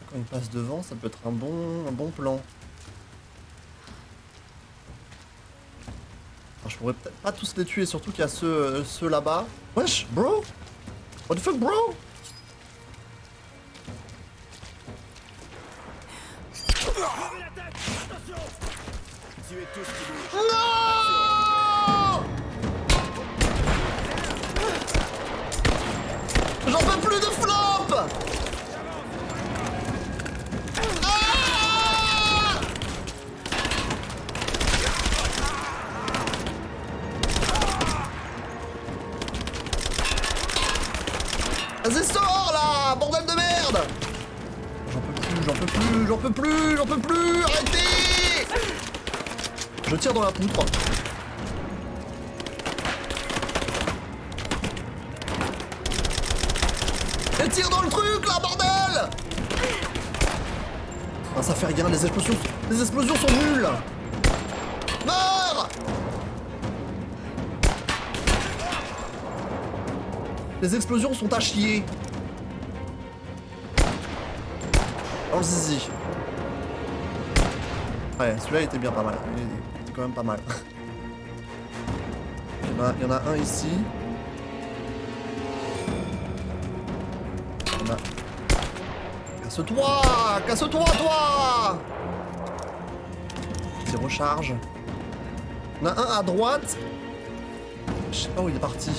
Quand il passe devant, ça peut être un bon plan. Alors, je pourrais peut-être pas tous les tuer, surtout qu'il y a ceux là-bas. Wesh, bro! What the fuck, bro? Tuez tous qui bougent. Non! Vas-y, sors là, bordel de merde! J'en peux plus, j'en peux plus, j'en peux plus, j'en peux plus, arrêtez! Je tire dans la poutre. Et tire dans le truc là, bordel! Ah, ça fait rien, les explosions sont nulles! Meurs! Les explosions sont à chier. Dans le zizi. Ouais, celui-là était bien pas mal. Il était quand même pas mal. Il y en a un ici. Il y en a... Casse-toi! Casse-toi, toi! Petit recharge. Il y en a un à droite. Je sais pas où il est parti.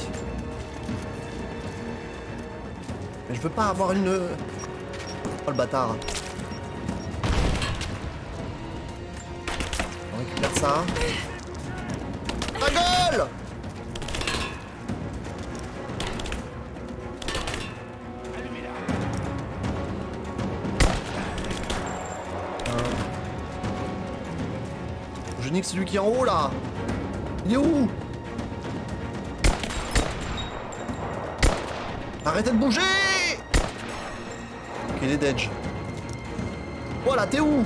Mais je veux pas avoir une... Oh le bâtard. On récupère ça. Ta gueule! Je nique celui qui est en haut là. Il est où? Arrêtez de bouger! Ok, il est d'edge. Voilà, t'es où?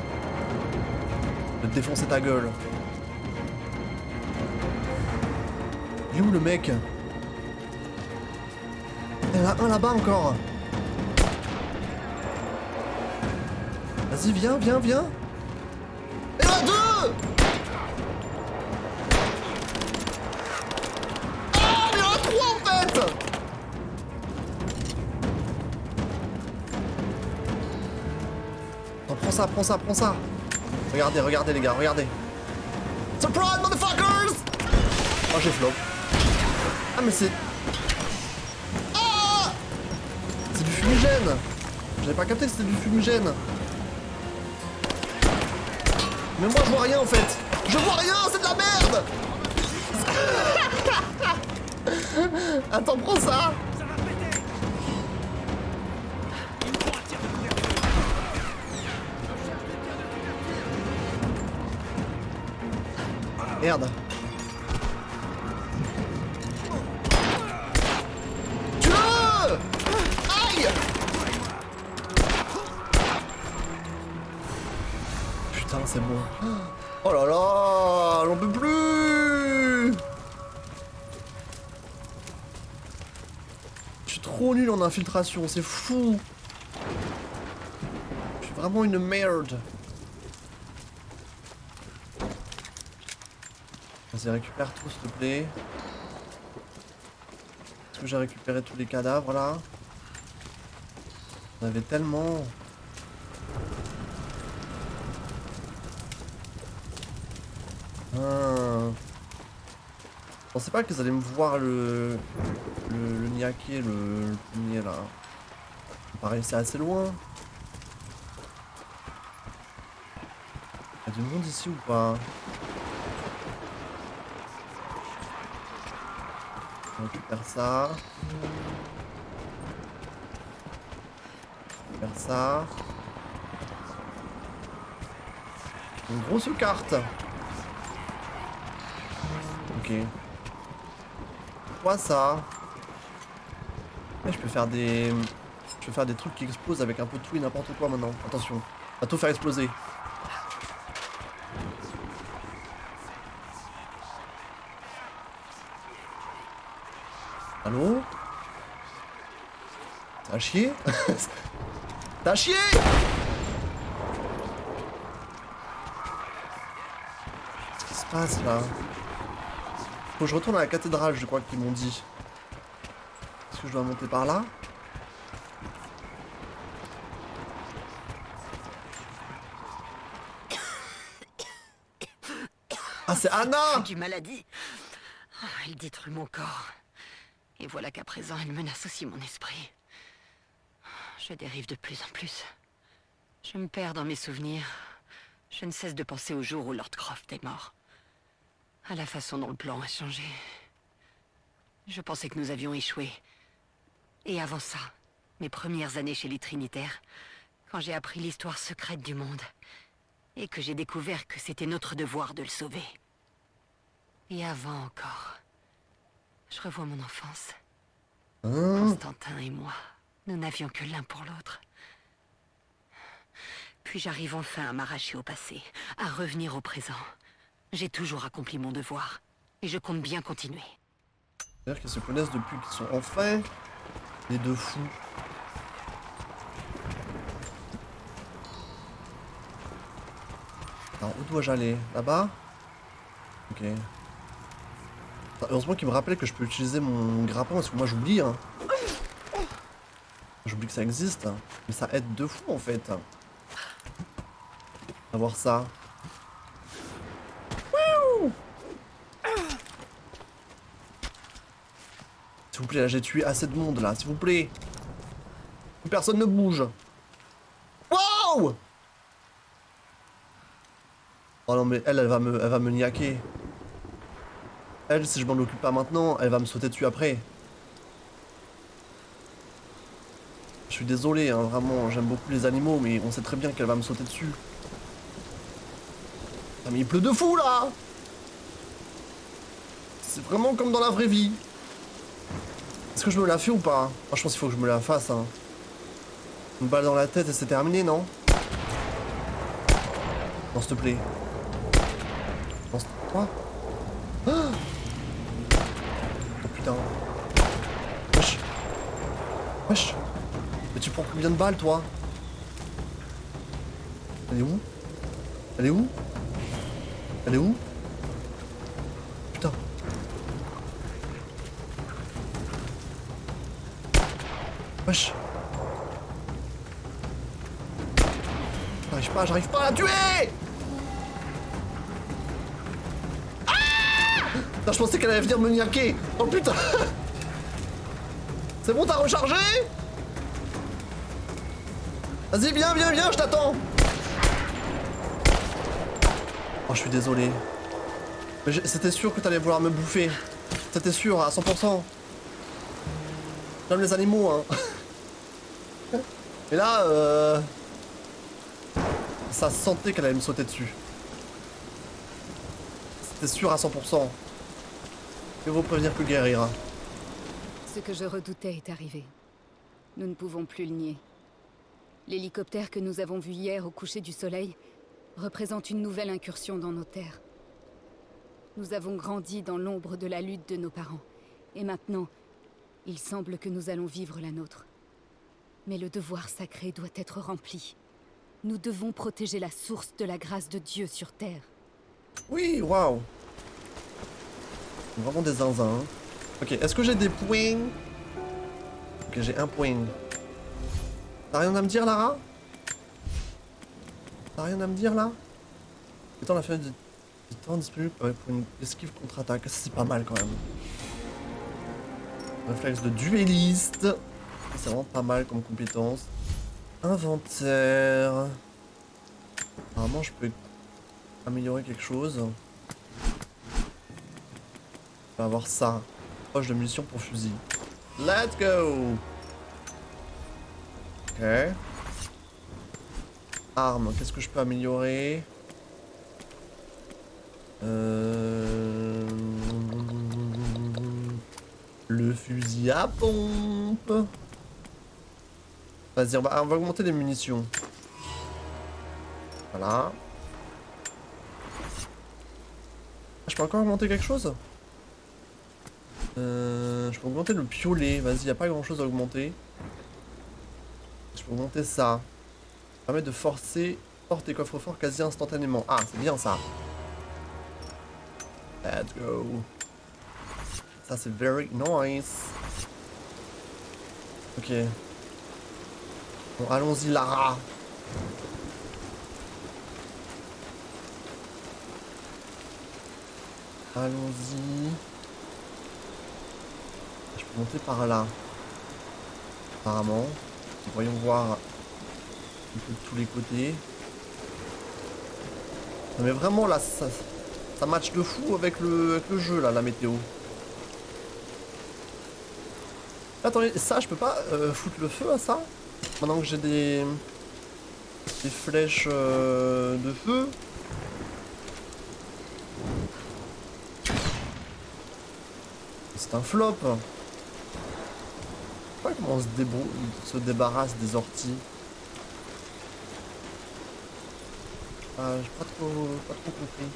Je vais te défoncer ta gueule. Il est où le mec? Il y en a un là-bas encore. Vas-y, viens, viens, viens. Il y en a deux! Ah, mais il y en a trois en fait! Attends, prends ça, prends ça, prends ça. Regardez, regardez les gars, regardez. Surprise, motherfuckers! Oh, j'ai flop. Ah, mais c'est... Ah! C'est du fumigène. J'avais pas capté que c'était du fumigène. Mais moi, je vois rien, en fait. Je vois rien, c'est de la merde. Attends, prends ça. Merde. Tue-le! Aïe! Putain, c'est bon. Oh là là, j'en peux plus! Je suis trop nul en infiltration, c'est fou! Je suis vraiment une merde. Vas-y, récupère tout, s'il te plaît. Est-ce que j'ai récupéré tous les cadavres, là? On avait tellement... Ah. Je pensais pas qu'ils allaient me voir le niaquer, le premier, là. Pareil, c'est assez loin. Il y a du monde ici ou pas? On récupère ça. On récupère ça. Une grosse carte. Ok. Quoi ça? Et je peux faire des... Je peux faire des trucs qui explosent avec un peu de tout et n'importe quoi maintenant. Attention. On va tout faire exploser. Allô? T'as chier? T'as chier? Qu'est-ce qui se passe là? Faut que je retourne à la cathédrale, je crois qu'ils m'ont dit. Est-ce que je dois monter par là? Ah, c'est Anna! Du maladie. Oh, elle détruit mon corps. Et voilà qu'à présent, elle menace aussi mon esprit. Je dérive de plus en plus. Je me perds dans mes souvenirs. Je ne cesse de penser au jour où Lord Croft est mort. À la façon dont le plan a changé. Je pensais que nous avions échoué. Et avant ça, Mes premières années chez les Trinitaires, quand j'ai appris l'histoire secrète du monde, et que j'ai découvert que c'était notre devoir de le sauver. Et avant encore, je revois mon enfance. Constantin et moi, nous n'avions que l'un pour l'autre. Puis j'arrive enfin à m'arracher au passé, à revenir au présent. J'ai toujours accompli mon devoir, et je compte bien continuer. C'est-à-dire qu'ils se connaissent depuis qu'ils sont enfin les deux fous. Alors, où dois-je aller? Là-bas? Ok. Heureusement qu'il me rappelle que je peux utiliser mon grappin, parce que moi j'oublie. Hein. J'oublie que ça existe. Mais ça aide de fou en fait. Avoir ça. Wouh! S'il vous plaît, là j'ai tué assez de monde là, s'il vous plaît. Personne ne bouge. Wow! Oh non mais elle va me niaquer. Elle, si je m'en occupe pas maintenant, elle va me sauter dessus après. Je suis désolé, hein, vraiment, j'aime beaucoup les animaux, mais on sait très bien qu'elle va me sauter dessus. Ah mais il pleut de fou là! C'est vraiment comme dans la vraie vie. Est-ce que je me la fais ou pas? Moi je pense qu'il faut que je me la fasse. Hein. Une balle dans la tête et c'est terminé, non? Non, s'il te plaît. Non, quoi? Ah! Oh putain. Wesh. Wesh. Mais tu prends combien de balles, toi? Elle est où? Elle est où? Elle est où? Putain. Wesh. J'arrive pas à la tuer! Ah! Non, je pensais qu'elle allait venir me niaquer. Oh putain. C'est bon, t'as rechargé? Vas-y, viens, je t'attends. Oh, je suis désolé. Mais c'était sûr que t'allais vouloir me bouffer. C'était sûr, à 100%. J'aime les animaux, hein. Et là, ça sentait qu'elle allait me sauter dessus. C'était sûr à 100%. Mieux vaut prévenir que guérir. Ce que je redoutais est arrivé. Nous ne pouvons plus le nier. L'hélicoptère que nous avons vu hier au coucher du soleil représente une nouvelle incursion dans nos terres. Nous avons grandi dans l'ombre de la lutte de nos parents. Et maintenant, il semble que nous allons vivre la nôtre. Mais le devoir sacré doit être rempli. Nous devons protéger la source de la grâce de Dieu sur Terre. Oui, waouh. Vraiment des zinzins. Hein. Ok, est-ce que j'ai des points? Ok, j'ai un point. T'as rien à me dire, Lara? T'as rien à me dire, là? Étant la fenêtre du temps disponible pour une esquive contre-attaque. C'est pas mal, quand même. Réflexe de duelliste. C'est vraiment pas mal comme compétence. Inventaire. Apparemment, je peux améliorer quelque chose. Je vais avoir ça. Poche de munitions pour fusil. Let's go! Ok. Arme, qu'est-ce que je peux améliorer? Le fusil à pompe. Vas-y, on va augmenter les munitions. Voilà. Je peux encore augmenter quelque chose? Je peux augmenter le piolet. Vas-y, y a pas grand chose à augmenter. Je peux augmenter ça. Ça permet de forcer porte et coffre-fort quasi instantanément. Ah, c'est bien ça. Let's go. Ça, c'est very nice. Ok. Bon, allons-y, Lara. Allons-y. Je peux monter par là. Apparemment. Voyons voir un peu de tous les côtés. Non mais vraiment là, ça match de fou avec le jeu là, la météo. Attendez, ça, je peux pas foutre le feu à ça? Maintenant que j'ai des flèches de feu. C'est un flop. Je sais pas comment on se débarrasse des orties. Ah, j'ai pas trop compris.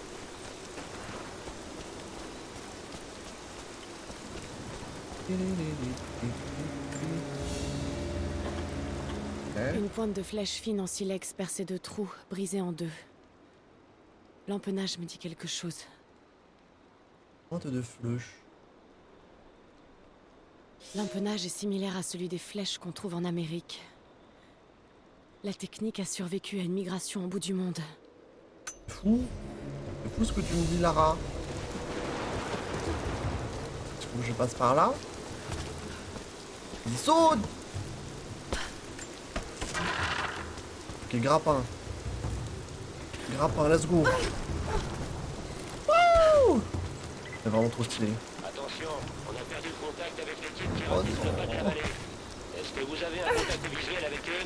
Une pointe de flèche fine en silex percée de trous, brisée en deux. L'empennage me dit quelque chose. Pointe de flèche. L'empennage est similaire à celui des flèches qu'on trouve en Amérique. La technique a survécu à une migration au bout du monde. Fou. C'est fou ce que tu me dis, Lara. Est-ce que je passe par là? Il saute. Ok, grappin. Grappin, let's go. Wouh! C'est vraiment trop stylé. Attention, on a perdu le contact avec l'équipe qui résiste le pas de la vallée. Est-ce que vous avez un contact visuel avec eux?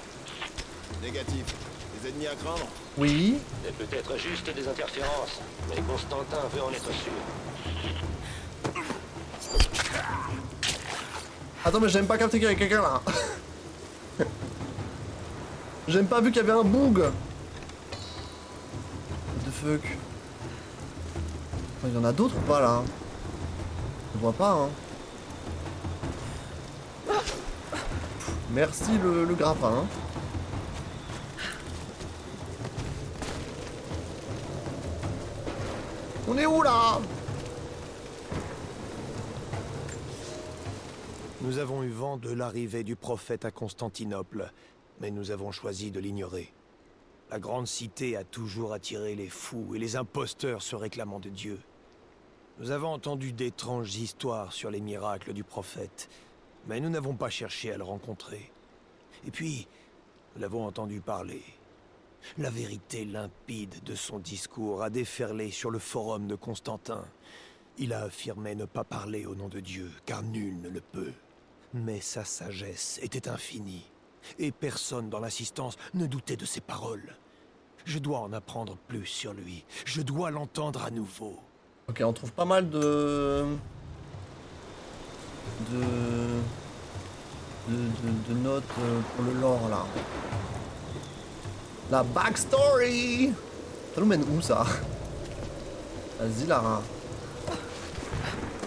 Négatif. Des ennemis à craindre? Oui. C'est peut-être juste des interférences, mais Constantin veut en être sûr. Attends, mais j'aime pas capter qu'il y avait quelqu'un là. J'aime pas vu qu'il y avait un bug. What the fuck? Il y en a d'autres ou pas là? Je vois pas hein. Merci le grappin. Hein. On est où là? Nous avons eu vent de l'arrivée du prophète à Constantinople, mais nous avons choisi de l'ignorer. La grande cité a toujours attiré les fous et les imposteurs se réclamant de Dieu. Nous avons entendu d'étranges histoires sur les miracles du prophète, mais nous n'avons pas cherché à le rencontrer. Et puis, nous l'avons entendu parler. La vérité limpide de son discours a déferlé sur le forum de Constantin. Il a affirmé ne pas parler au nom de Dieu, car nul ne le peut. Mais sa sagesse était infinie, et personne dans l'assistance ne doutait de ses paroles. Je dois en apprendre plus sur lui. Je dois l'entendre à nouveau. Ok, on trouve pas mal de notes pour le lore là. La backstory. Ça nous mène où ça? Vas-y Lara.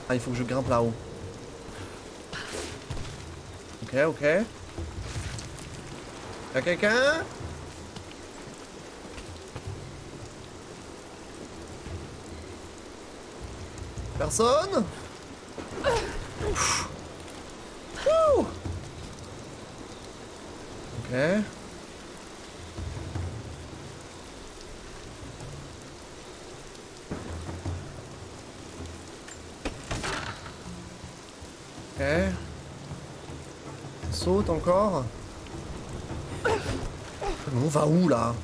Ah, il faut que je grimpe là-haut. Ok, ok. Y'a quelqu'un? Personne? Ouf. Wouh. Ok. Ok. Saute encore. On va où là?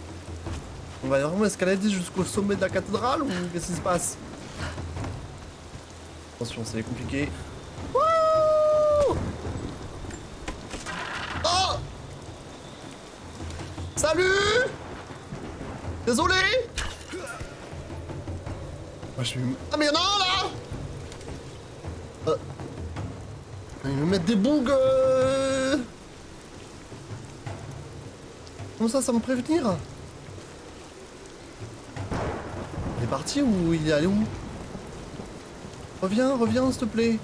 On va vraiment escalader jusqu'au sommet de la cathédrale ou qu'est-ce qui se passe? Attention, c'est compliqué. Wouh! Oh! Salut! Désolé! Moi, je suis... Ah mais y'en a un là! Ils me mettent des bugs. Comment ça me prévenir? Il est parti ou il est allé où? Reviens, reviens s'il te plaît.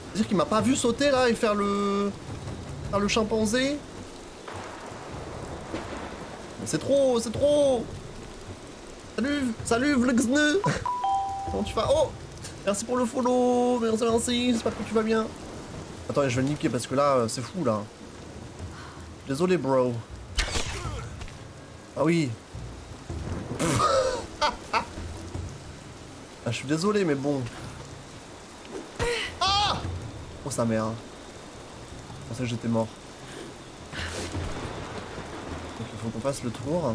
C'est-à-dire qu'il m'a pas vu sauter là et faire le chimpanzé. C'est trop, c'est trop. Salut, salut Vlexne. Comment tu vas? Oh, merci pour le follow, merci, j'espère que tu vas bien. Attends, je vais le niquer parce que là, c'est fou là. Désolé bro. Ah oui. Ah, je suis désolé mais bon. Ah! Oh sa mère. Je pensais que j'étais mort. Donc il faut qu'on passe le tour.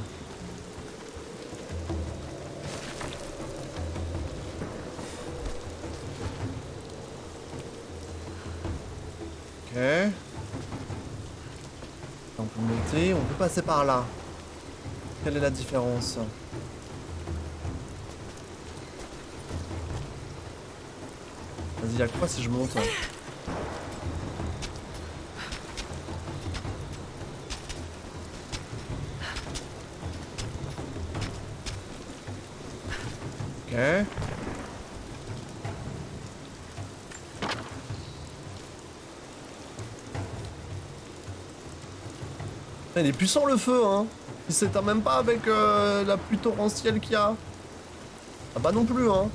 Ok. Ok. On peut monter, on peut passer par là. Quelle est la différence? Vas-y, y'a quoi si je monte? Ok. Il est puissant le feu, hein. Il s'éteint même pas avec la pluie torrentielle qu'il y a. Ah bah non plus, hein.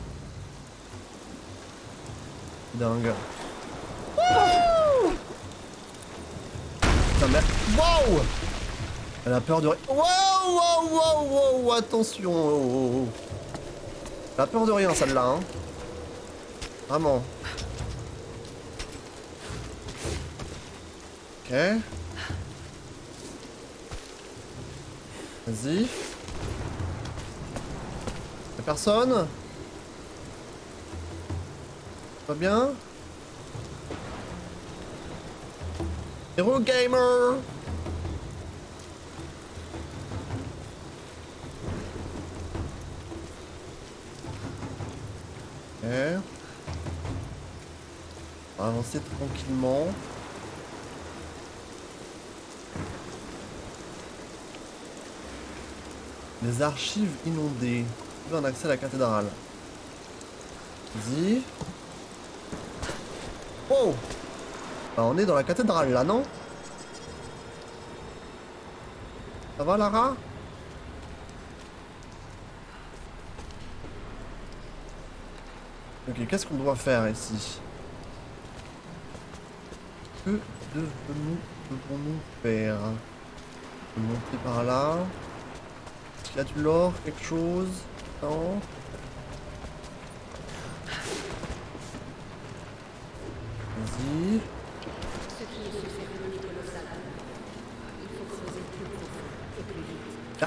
Dingue. Putain, merde. Wow! Elle a peur de rien. Wow! Attention. Oh. Elle a peur de rien, celle-là, hein. Vraiment. Ok. Vas-y. Y'a personne? Pas bien? Hero Gamer! Ok. On va avancer tranquillement. Les archives inondées. Un accès à la cathédrale. Vas-y. Oh! Bah on est dans la cathédrale là, non? Ça va, Lara? Ok, qu'est-ce qu'on doit faire ici? Que devons-nous faire? On peut monter par là. Est-ce qu'il y a du lore, quelque chose? Non. Vas-y.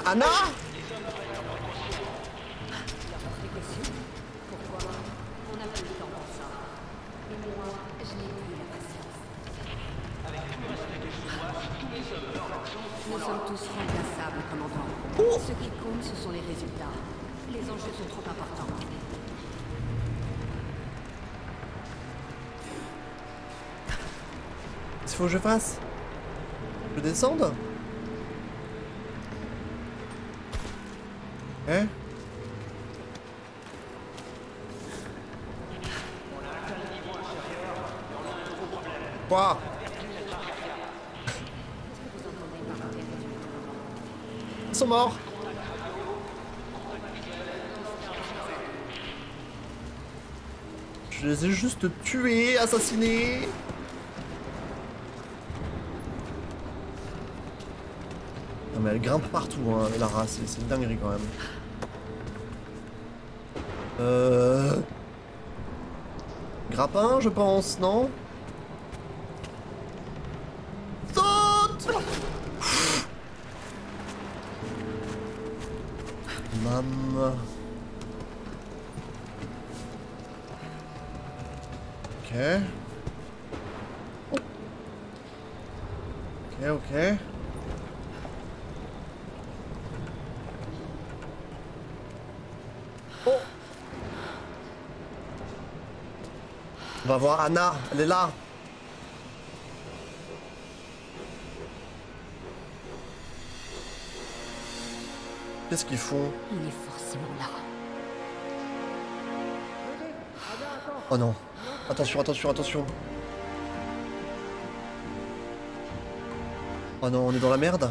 Anna? Nous sommes tous remplaçables, commandant. Ce qui compte, ce sont les résultats. Les enjeux sont trop importants. Qu'est-ce qu'il faut que je fasse? Je descende? Hein? Quoi? Ils sont morts. Je les ai juste tués, assassinés. Non mais elle grimpe partout, hein, Lara, c'est une dinguerie quand même. Grappin, je pense, non? Saute! Maman. Ok. Ok. Oh. On va voir Anna, elle est là. Qu'est-ce qu'ils font? Il est forcément là. Oh non. Attention, attention, attention. Oh non, on est dans la merde.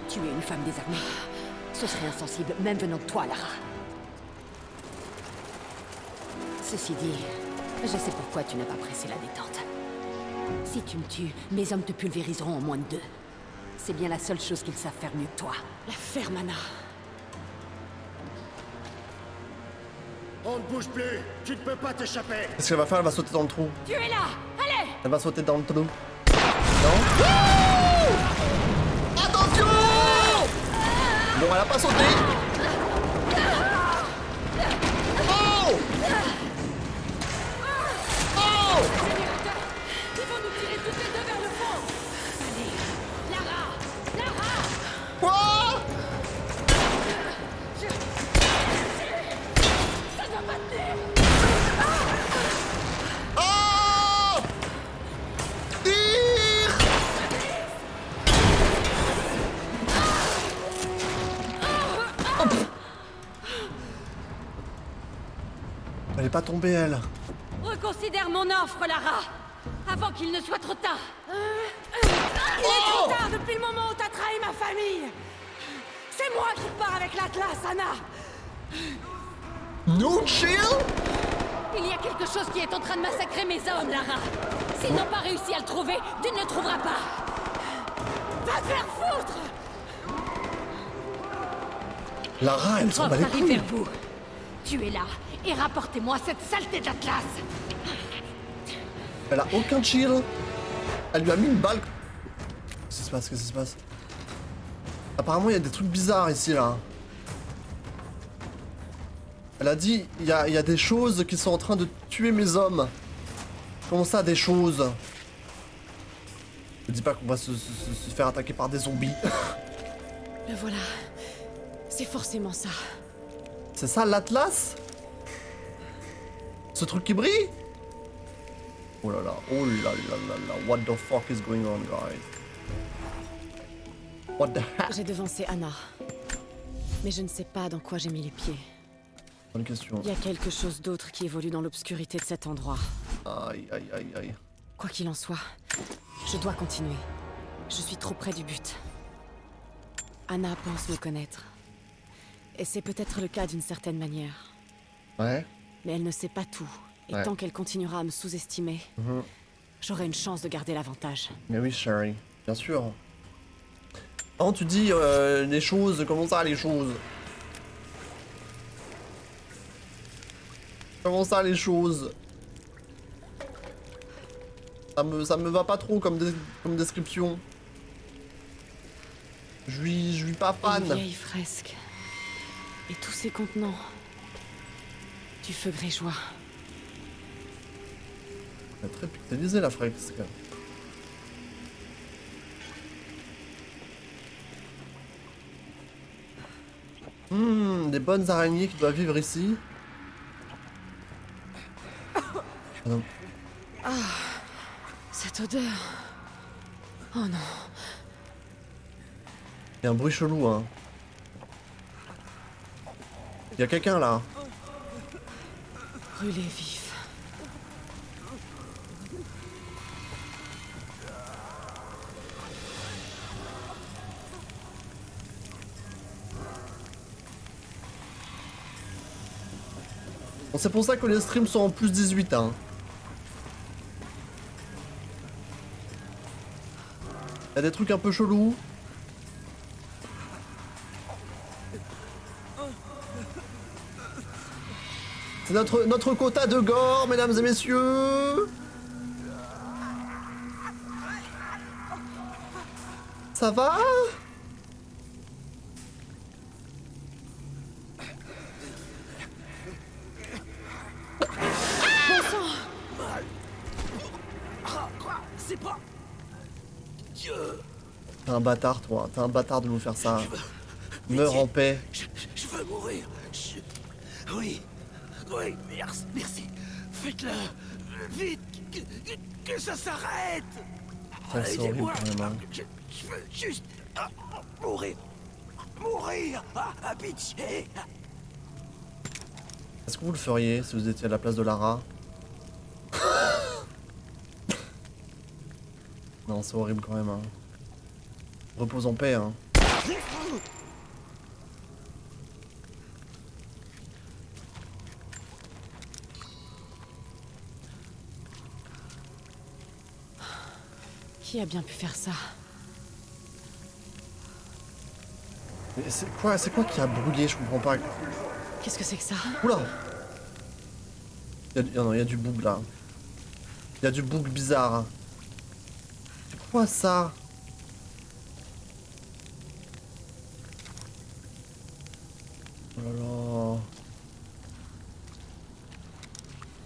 Tu es une femme désarmée. Ce serait insensible, même venant de toi, Lara. Ceci dit, je sais pourquoi tu n'as pas pressé la détente. Si tu me tues, mes hommes te pulvériseront en moins de 2. C'est bien la seule chose qu'ils savent faire mieux que toi. La ferme, Anna. On ne bouge plus. Tu ne peux pas t'échapper. Qu'est-ce qu'elle va faire? Elle va sauter dans le trou. Tu es là. Allez. Elle va sauter dans le trou. Non? Attention! Bon, elle a pas sauté. Oh! Oh! Ils vont nous tirer toutes les deux vers le fond. Allez, Lara! Quoi? Ça ne va pas tenir. Oh! Tire! Oh, pff. Elle est pas tombée, elle. Reconsidère mon offre, Lara, avant qu'il ne soit trop tard. Il est trop tard depuis le moment où t'as trahi ma famille. C'est moi qui repars avec l'Atlas, Anna. No chill? Il y a quelque chose qui est en train de massacrer mes hommes, Lara. S'ils n'ont pas réussi à le trouver, tu ne le trouveras pas. Va te faire foutre! Lara, elle s'en bat les arrive couilles. vers vous. Tuez-la et rapportez-moi cette saleté d'Atlas. Elle a aucun chill. Elle lui a mis une balle. Qu'est-ce qui se passe? Qu'est-ce qui se passe? Apparemment, il y a des trucs bizarres ici, là. Elle a dit, il y a des choses qui sont en train de tuer mes hommes. Comment ça, des choses? Ne dis pas qu'on va se faire attaquer par des zombies. Le voilà. C'est forcément ça. C'est ça, l'Atlas? Ce truc qui brille? Oh là là, oh là là là là. What the fuck is going on, guys? What the heck? J'ai devancé Anna. Mais je ne sais pas dans quoi j'ai mis les pieds. Bonne question. Il y a quelque chose d'autre qui évolue dans l'obscurité de cet endroit. Aïe, aïe, aïe, aïe. Quoi qu'il en soit, je dois continuer. Je suis trop près du but. Anna pense me connaître. Et c'est peut-être le cas d'une certaine manière. Ouais. Mais elle ne sait pas tout. Et Ouais. tant qu'elle continuera à me sous-estimer, j'aurai une chance de garder l'avantage. Mais oui, Sherry, bien sûr. Quand tu dis les choses, comment ça, les choses? Comment ça, les choses? Ça me va pas trop comme description. Je suis pas fan. Une vieille fresque. Et tous ces contenants. Du feu grégeois. Elle est très pixelisée, la fresque. Des bonnes araignées qui doivent vivre ici. Ah non. Ah, cette odeur. Oh non. Il y a un bruit chelou, hein. Il y a quelqu'un là. Brûlé vif. Bon, c'est pour ça que les streams sont en plus 18, hein. Il y a des trucs un peu chelous. C'est notre quota de gore, mesdames et messieurs. Ça va? C'est pas... Dieu. T'es un bâtard, toi. T'es un bâtard de nous faire ça. Meurs en paix. Je veux mourir. Oui. Oui, merci. Faites-le. Vite. Que ça s'arrête. Ça, c'est horrible Aidez-moi. quand même, hein. Je veux juste mourir. Mourir. À pitié. Est-ce que vous le feriez si vous étiez à la place de Lara? Non, c'est horrible quand même, hein. Repose en paix, hein. Qui a bien pu faire ça? Mais c'est quoi qui a brûlé? Je comprends pas. Qu'est-ce que c'est que ça? Oula! Il y a du bug là. Il y a du bug bizarre. C'est quoi ça? Oh là là.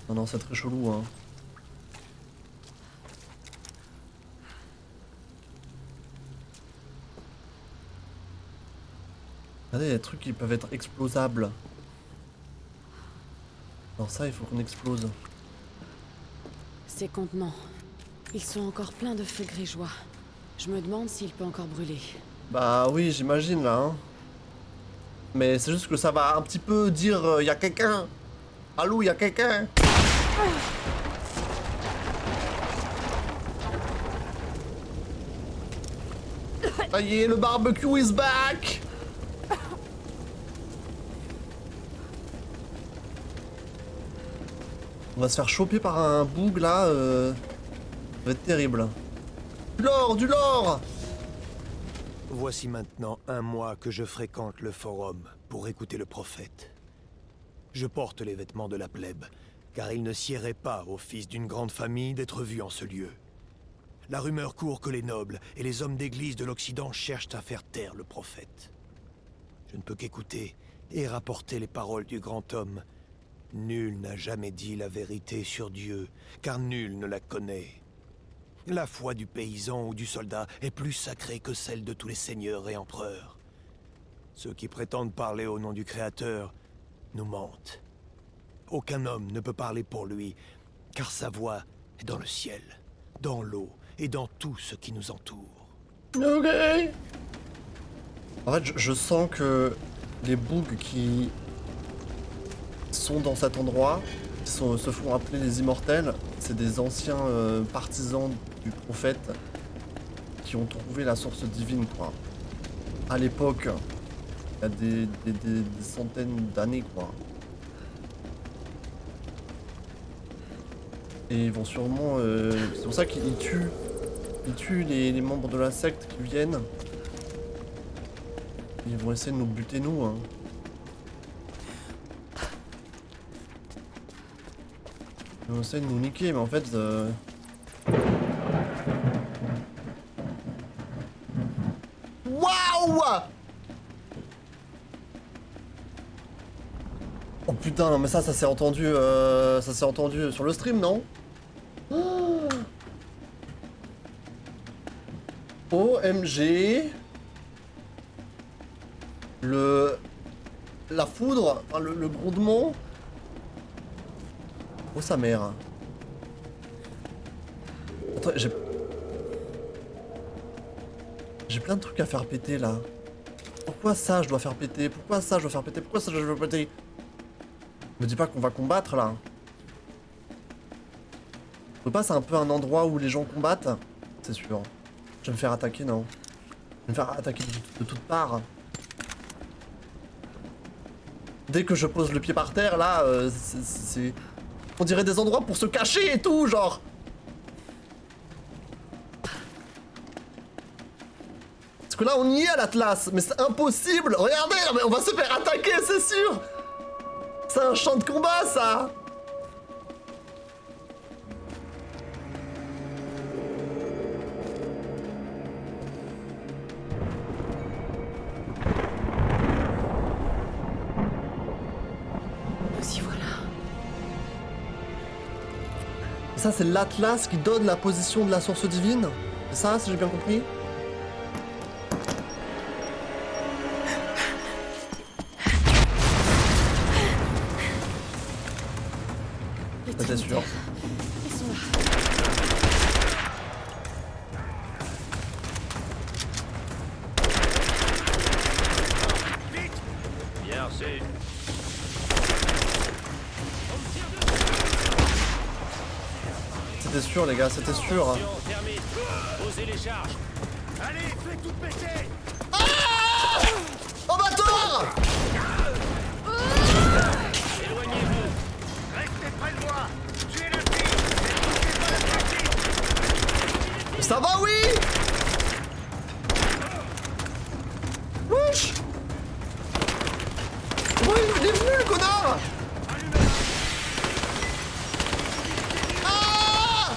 Non, non, c'est très chelou, hein. Regardez, il y a des trucs qui peuvent être explosables. Alors ça, il faut qu'on explose. Ces contenants, ils sont encore pleins de feu grégeois. Je me demande s'il peut encore brûler. Bah oui, j'imagine là, hein. Mais c'est juste que ça va un petit peu dire y a quelqu'un. Allô, y a quelqu'un. Ça y est, le barbecue is back. On va se faire choper par un boug là, ça va être terrible. Du lore, du lore. Voici maintenant 1 mois que je fréquente le forum pour écouter le prophète. Je porte les vêtements de la plèbe, car il ne siérait pas au fils d'une grande famille d'être vu en ce lieu. La rumeur court que les nobles et les hommes d'église de l'Occident cherchent à faire taire le prophète. Je ne peux qu'écouter et rapporter les paroles du grand homme. Nul n'a jamais dit la vérité sur Dieu, car nul ne la connaît. La foi du paysan ou du soldat est plus sacrée que celle de tous les seigneurs et empereurs. Ceux qui prétendent parler au nom du Créateur nous mentent. Aucun homme ne peut parler pour lui, car sa voix est dans le ciel, dans l'eau et dans tout ce qui nous entoure. Ok. En fait, je sens que les bougs qui sont dans cet endroit, qui se font appeler les immortels, c'est des anciens partisans du prophète qui ont trouvé la source divine, quoi. À l'époque, il y a des centaines d'années, quoi. Et ils vont sûrement... c'est pour ça qu'ils tuent les membres de la secte qui viennent. Ils vont essayer de nous buter, nous, hein. Ils vont essayer de nous niquer, mais en fait... Waouh! Oh putain, non mais ça s'est entendu, sur le stream, non? Oh. OMG. La foudre, enfin, le grondement. Oh sa mère. Attends, j'ai plein de trucs à faire péter là. Pourquoi ça je dois faire péter? Pourquoi ça je dois faire péter? Pourquoi ça je dois péter? Me dis pas qu'on va combattre là. Je sais pas, c'est un peu un endroit où les gens combattent. C'est sûr. Je vais me faire attaquer, non? Je vais me faire attaquer de toutes parts. Dès que je pose le pied par terre, là, c'est... On dirait des endroits pour se cacher et tout, genre. Parce que là, on y est à l'Atlas, mais c'est impossible. Regardez, mais on va se faire attaquer, c'est sûr. C'est un champ de combat, ça. Nous y voilà. Ça, c'est l'Atlas qui donne la position de la source divine. C'est ça, si j'ai bien compris? C'était sûr. Ils sont là. Vite! Bien reçu. C'était sûr, les gars, c'était sûr. Attention, termine. Posez les charges. Allez, faites tout péter! Ah! Oh bâtard! Éloignez-vous. Restez près de moi. Tuez la fille. Ça va, oui? Wesh! Oui, il est venu, le connard! Ah!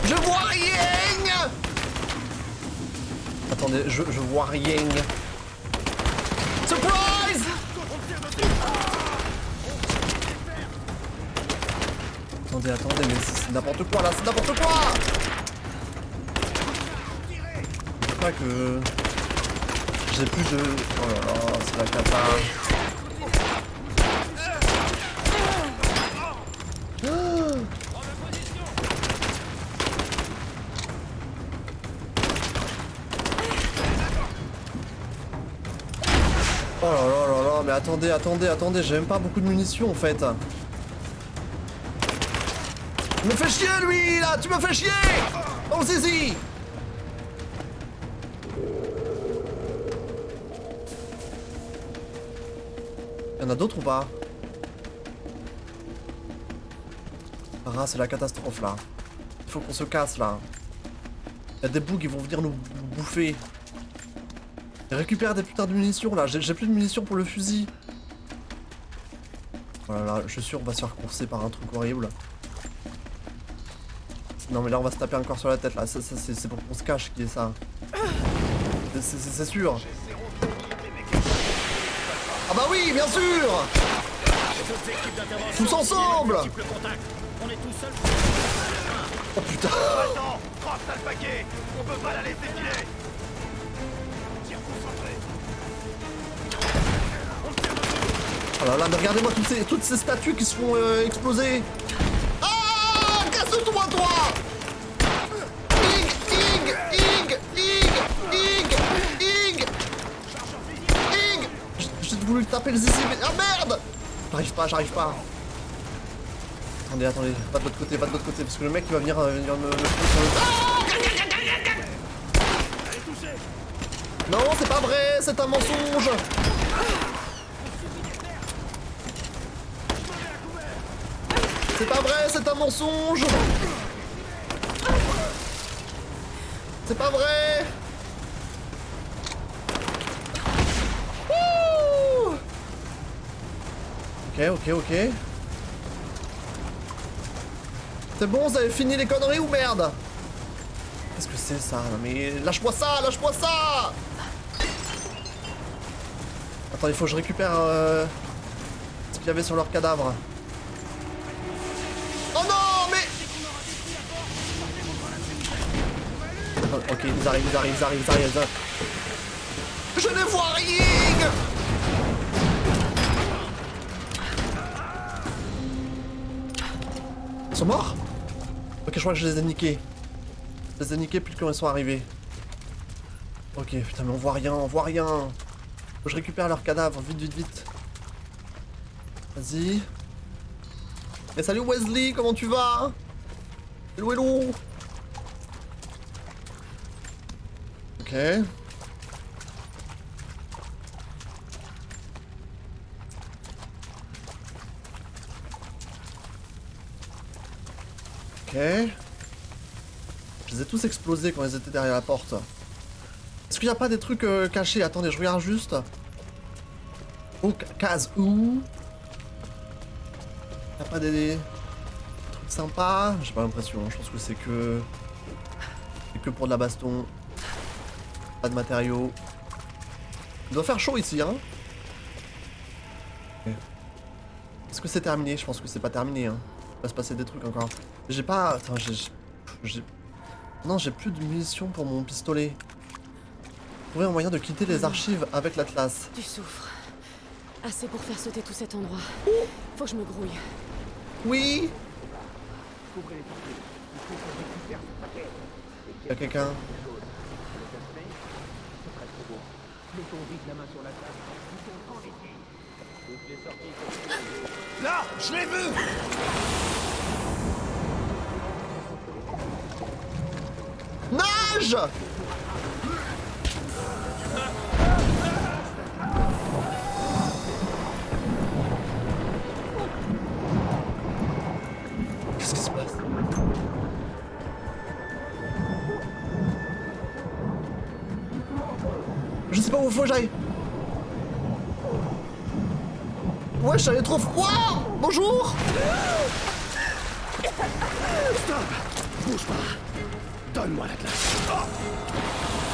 Je vois rien! attendez, je vois rien. Surprise! Attendez, mais c'est n'importe quoi là, c'est n'importe quoi! Je sais pas que... J'ai plus de... Oh là là, c'est la cata. Oh là là là là, mais attendez, j'ai même pas beaucoup de munitions en fait. Il me fait chier lui là, tu me fais chier! Oh zizi! Y'en a d'autres ou pas? Ah, c'est la catastrophe là. Il faut qu'on se casse là. Y'a des bougs qui vont venir nous bouffer. Et récupère des putains de munitions là, j'ai plus de munitions pour le fusil. Voilà, là, je suis sûr on va se faire courser par un truc horrible. Non mais là on va se taper encore sur la tête là, c'est pour qu'on se cache qui est ça. C'est sûr. Ah bah oui, bien sûr. Tous ensemble. Oh putain. Oh là là, mais regardez-moi toutes ces statues qui se font exploser. Ah, casse-toi toi. J'ai voulu taper le zizi mais... Ah merde. J'arrive pas. Attendez, va de l'autre côté, parce que le mec il va venir me... Non, c'est pas vrai, c'est un mensonge. C'est pas vrai, c'est un mensonge. C'est pas vrai. Wouh. Ok. C'est bon, vous avez fini les conneries ou merde? Qu'est-ce que c'est ça? Mais lâche-moi ça. Attends, il faut que je récupère ce qu'il y avait sur leur cadavre. Oh non, mais... Ok, ils arrivent. Je ne vois rien. Ils sont morts? Ok, je crois que je les ai niqués. Je les ai niqués plus quand ils sont arrivés. Ok, putain, mais on voit rien. Faut que je récupère leurs cadavres, vite. Vas-y. Et salut Wesley, comment tu vas? Hello. Ok. Je les ai tous explosés quand ils étaient derrière la porte. Est-ce qu'il n'y a pas des trucs cachés? Attendez, je regarde juste. Au case où? Y'a pas des trucs sympas? J'ai pas l'impression, je pense que c'est que pour de la baston. Pas de matériaux. Il doit faire chaud ici, hein? Okay. Est-ce que c'est terminé? Je pense que c'est pas terminé, hein. Il va se passer des trucs encore. J'ai pas... Attends, non, j'ai plus de munitions pour mon pistolet. Trouver un moyen de quitter les archives avec l'Atlas. Du soufre. Assez pour faire sauter tout cet endroit. Faut que je me grouille. Oui. Y'a quelqu'un? Là, je l'ai vu. Nage! Qu'est-ce qui se passe? Je sais pas où faut que j'aille. Ouais, j'allais trop... Wow! Bonjour! Stop! Bouge pas! Donne-moi la glace!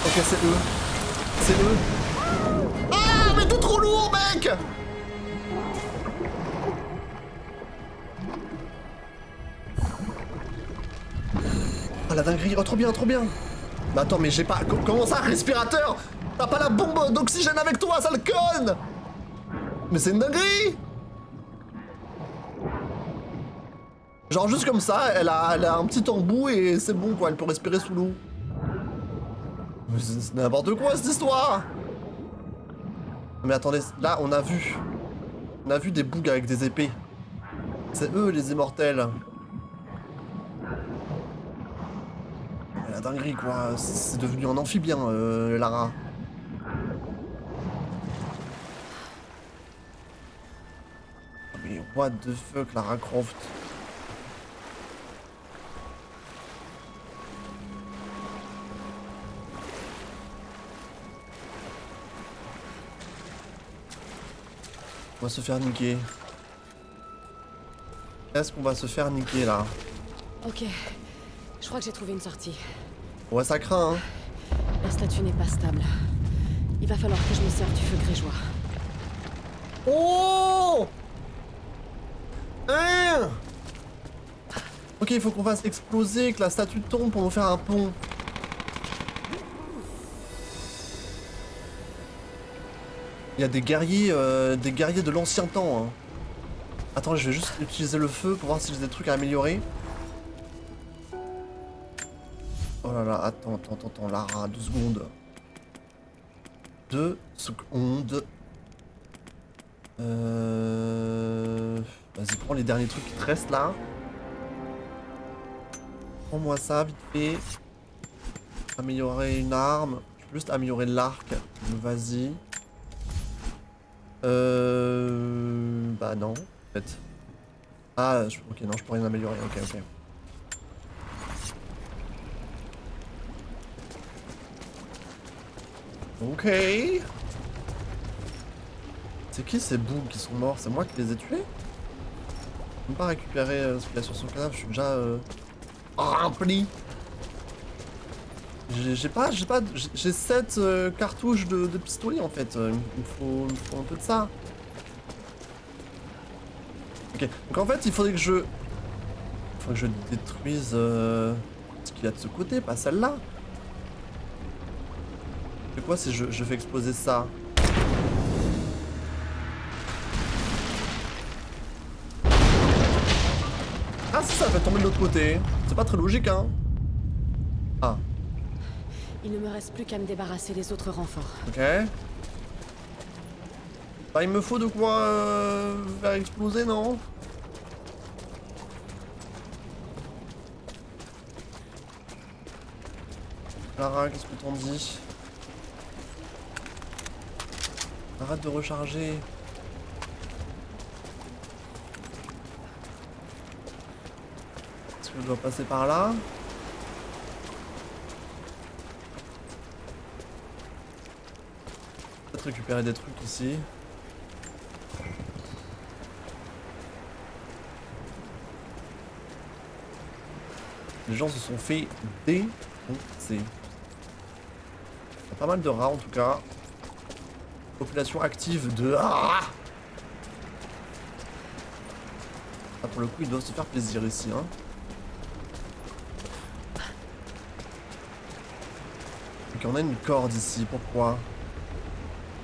Ok, c'est eux. C'est eux. Ah, mais t'es trop lourd, mec! Ah, la dinguerie. Oh, trop bien, trop bien. Mais attends, mais j'ai pas... Comment ça, respirateur? T'as pas la bombe d'oxygène avec toi, sale conne! Mais c'est une dinguerie! Genre juste comme ça, elle a un petit embout et c'est bon quoi, elle peut respirer sous l'eau. Mais c'est n'importe quoi cette histoire! Mais attendez, là on a vu des bougs avec des épées. C'est eux les immortels. La dinguerie quoi, c'est devenu un amphibien Lara. Mais what the fuck Lara Croft? On va se faire niquer. Est-ce qu'on va se faire niquer là? Ok, je crois que j'ai trouvé une sortie. Ouais, ça craint, hein. La statue n'est pas stable. Il va falloir que je me serve du feu grégeois. Oh! Hein? Ok, il faut qu'on fasse exploser, que la statue tombe pour nous faire un pont. Il y a des guerriers de l'ancien temps. Hein. Attends, je vais juste utiliser le feu pour voir si j'ai des trucs à améliorer. Oh là là, attends, Lara, 2 secondes. 2 secondes. Vas-y, prends les derniers trucs qui te restent là. Prends-moi ça, vite fait. Améliorer une arme. Je peux juste améliorer l'arc. Vas-y. Bah non, en fait. Ah, ok, non, je peux rien améliorer, ok. Ok. C'est qui ces bougs qui sont morts? C'est moi qui les ai tués? Je peux pas récupérer ce qu'il y a sur son cadavre, je suis déjà rempli. J'ai 7 cartouches de pistolet en fait. Il me faut un peu de ça. Ok, donc en fait il faudrait que je détruise ce qu'il y a de ce côté, pas celle-là. C'est quoi si je fais exploser ça? Ah si, ça fait tomber de l'autre côté. C'est pas très logique hein. Ah. Il ne me reste plus qu'à me débarrasser des autres renforts. Ok. Bah, il me faut de quoi faire exploser, non? Lara, qu'est-ce que t'en dis? Arrête de recharger. Est-ce que je dois passer par là? Peut-être récupérer des trucs ici. Les gens se sont fait défoncer. Il y a pas mal de rats en tout cas. Population active de... Ah, pour le coup, ils doivent se faire plaisir ici. Hein. Donc on a une corde ici. Pourquoi?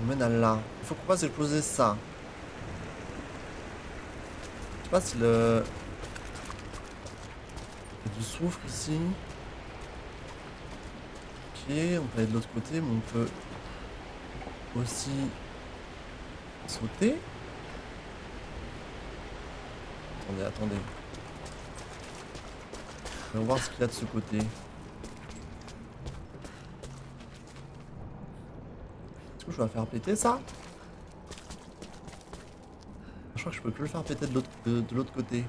On mène à là. Il faut qu'on fasse exploser ça. Je sais pas si le... Il y a du soufre ici. Ok, on peut aller de l'autre côté, mais on peut aussi sauter. Attendez. On va voir ce qu'il y a de ce côté. Est-ce que je dois faire péter ça? Je crois que je peux que le faire péter de l'autre côté.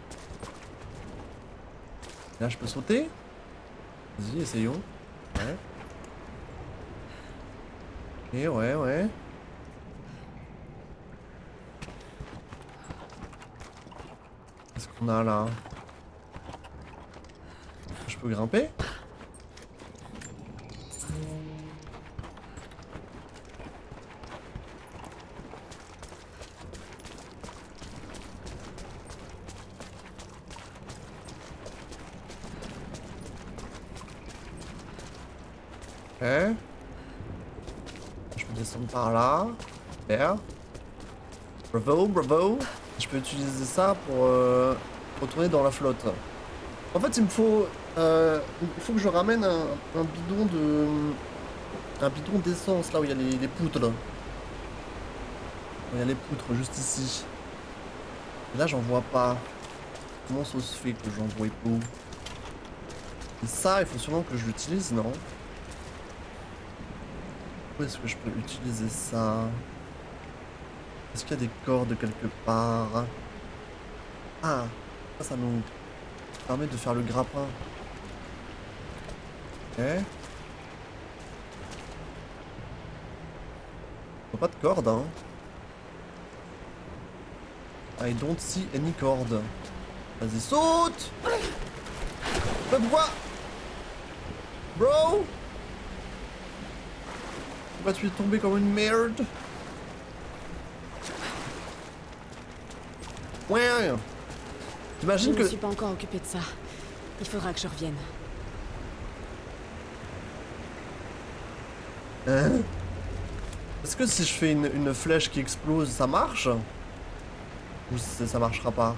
Là je peux sauter? Vas-y, essayons. Ouais. Ok, ouais. Qu'est-ce qu'on a là? Je peux grimper? Ok. Je peux descendre par là. Super. Bravo, bravo. Je peux utiliser ça pour retourner dans la flotte. En fait, il faut que je ramène un bidon de... Un bidon d'essence, là où il y a les poutres. Là. Il y a les poutres, juste ici. Et là, j'en vois pas. Comment ça se fait que j'en vois pas? Et ça, il faut sûrement que je l'utilise, non? Où est-ce que je peux utiliser ça? Est-ce qu'il y a des cordes quelque part? Ah, ça nous permet de faire le grappin. Ok. Pas de corde, hein. I don't see any corde. Vas-y, saute! Mais pourquoi? Bro! Pourquoi tu es tombé comme une merde? Ouais! T'imagines que... Je ne suis pas encore occupé de ça. Il faudra que je revienne. Hein? Est-ce que si je fais une flèche qui explose, ça marche? Ou ça marchera pas?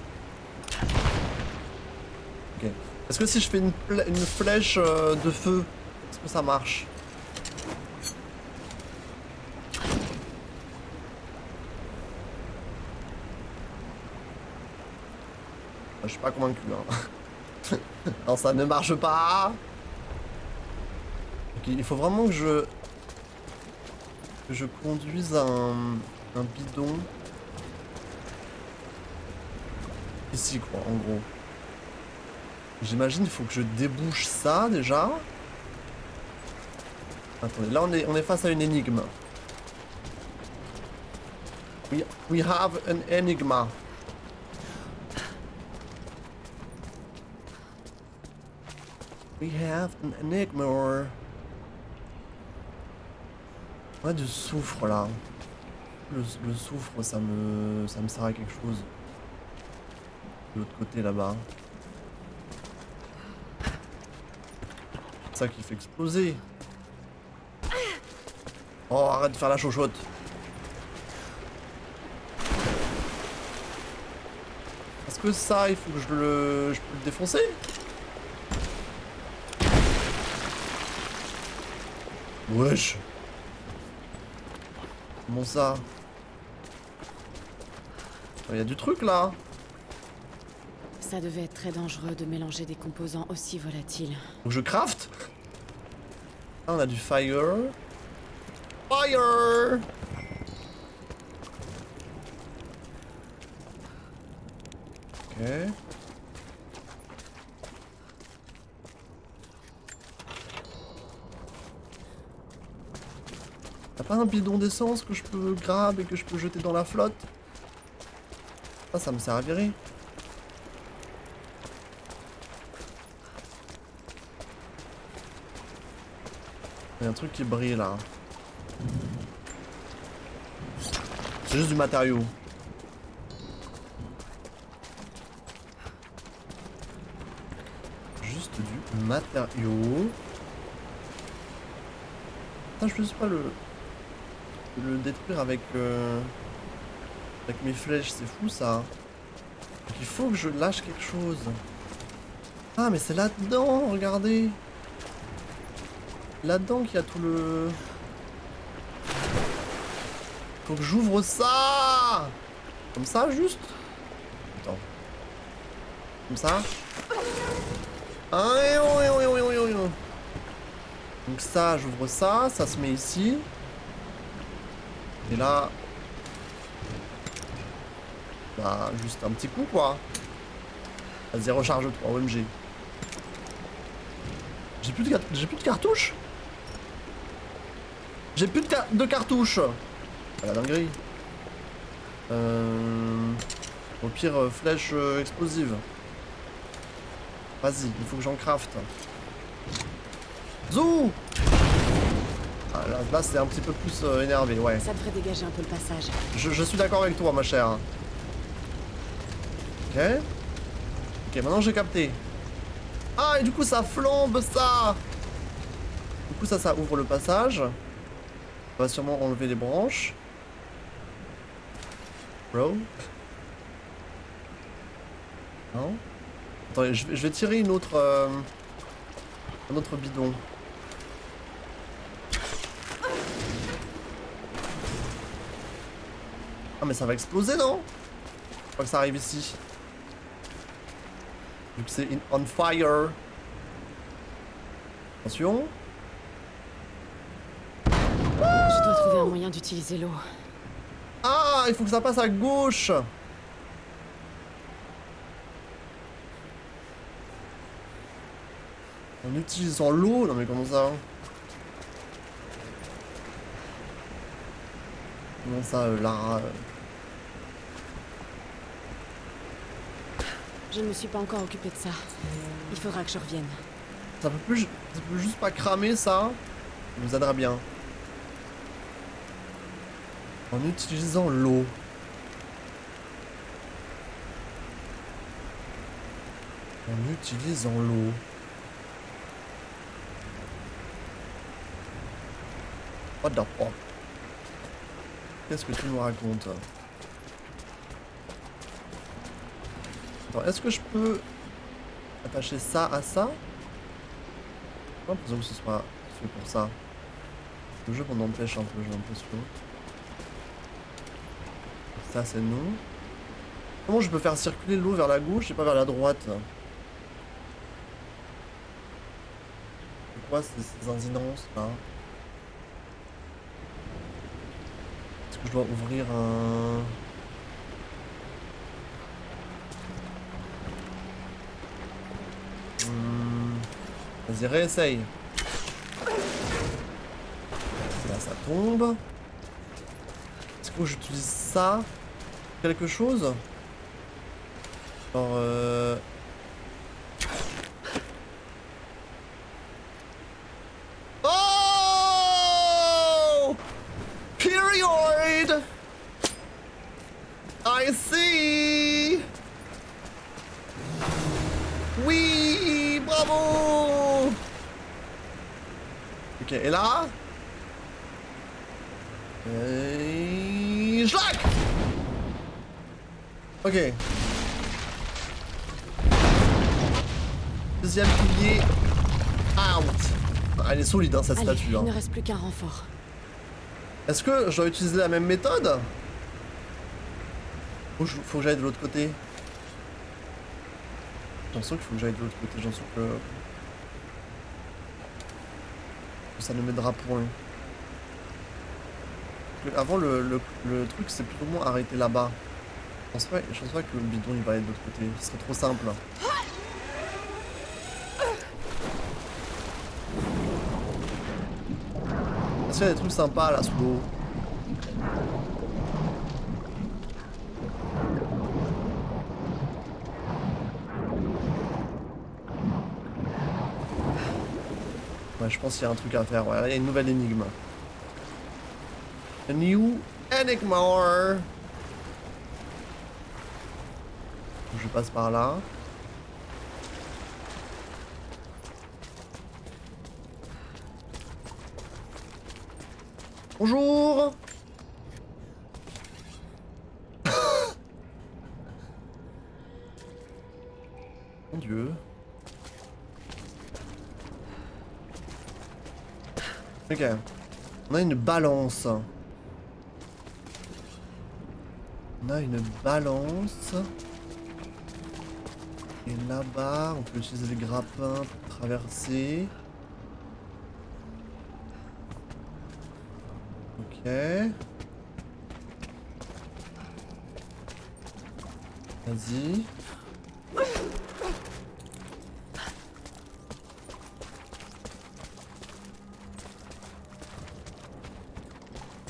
Ok. Est-ce que si je fais une flèche de feu, est-ce que ça marche? Je suis pas convaincu, hein. Non, ça ne marche pas. Ok, il faut vraiment que je conduise un bidon. Ici, quoi, en gros. J'imagine il faut que je débouche ça, déjà. Attendez, là, on est face à une énigme. We have an enigma. We have an enigma. Ouais, du soufre là. Le soufre, ça me sert à quelque chose. De l'autre côté là-bas. C'est ça qui fait exploser. Oh, arrête de faire la chochotte. Est-ce que ça, il faut que je peux le défoncer? Wesh. Comment ça? Il y a du truc là. Ça devait être très dangereux de mélanger des composants aussi volatiles. Donc je craft. Ah, on a du fire. Fire. Ok. T'as pas un bidon d'essence que je peux grab et que je peux jeter dans la flotte? Ça me sert à virer. Il y a un truc qui brille là. C'est juste du matériau. Juste du matériau. Putain, je peux juste pas le détruire avec mes flèches, c'est fou ça. Donc il faut que je lâche quelque chose. Ah mais c'est là-dedans, regardez. Là-dedans qu'il y a tout le... Faut que j'ouvre ça. Comme ça juste. Attends. Comme ça. Ah, donc ça, j'ouvre ça, ça se met ici. Et là... Bah, juste un petit coup, quoi. Vas-y, recharge-toi, OMG. J'ai plus de cartouches. J'ai plus de cartouches. Ah, la dinguerie. Au pire, flèche explosive. Vas-y, il faut que j'en crafte. Zou. Ah, là c'est un petit peu plus énervé, ouais. Ça devrait dégager un peu le passage. Je suis d'accord avec toi, ma chère. Ok. Ok, maintenant j'ai capté. Ah, et du coup ça flambe ça. coup ça ouvre le passage. On va sûrement enlever les branches. Bro. Non. Attendez, je vais tirer une autre... un autre bidon. Ah mais ça va exploser non? Je crois que ça arrive ici. Vu que c'est on fire. Attention. Je dois trouver un moyen d'utiliser l'eau. Ah, il faut que ça passe à gauche. En utilisant l'eau? Non mais comment ça? Comment ça, Lara? Je ne me suis pas encore occupé de ça. Il faudra que je revienne. Ça peut juste pas cramer ça? Ça nous aidera bien. En utilisant l'eau. En utilisant l'eau. What the fuck? Qu'est-ce que tu nous racontes? Attends, est-ce que je peux attacher ça à ça? J'ai pas l'impression que ce soit fait pour ça. Le jeu m'en empêche un peu, j'ai l'impression. Ça c'est non. Comment je peux faire circuler l'eau vers la gauche et pas vers la droite? C'est quoi ces incidences là? Est-ce que je dois ouvrir un... Vas-y, réessaye. Là, ça tombe. Est-ce que j'utilise ça? Quelque chose? Genre Oh! Period! I see! Oui! Bravo! Ok, et là? Et... Schlag! Ok. Deuxième pilier. Out. Ah, elle est solide hein, cette Allez, statue. Il Hein. ne reste plus qu'un renfort. Est-ce que je dois utiliser la même méthode? Ou faut que j'aille de l'autre côté? J'ai l'impression qu'il faut que j'aille de l'autre côté. J'ai l'impression que ça ne m'aidera point. Avant le truc c'est plus ou moins arrêté là-bas. Je pense pas que le bidon il va aller de l'autre côté. Ce serait trop simple. Est-ce qu'il y a des trucs sympas là sous l'eau? Ouais, je pense qu'il y a un truc à faire. Ouais, là, il y a une nouvelle énigme. A new enigma. Je passe par là. Bonjour. Mon Dieu. Ok. On a une balance. On a une balance. Et là-bas, on peut utiliser les grappins pour traverser. Ok. Vas-y.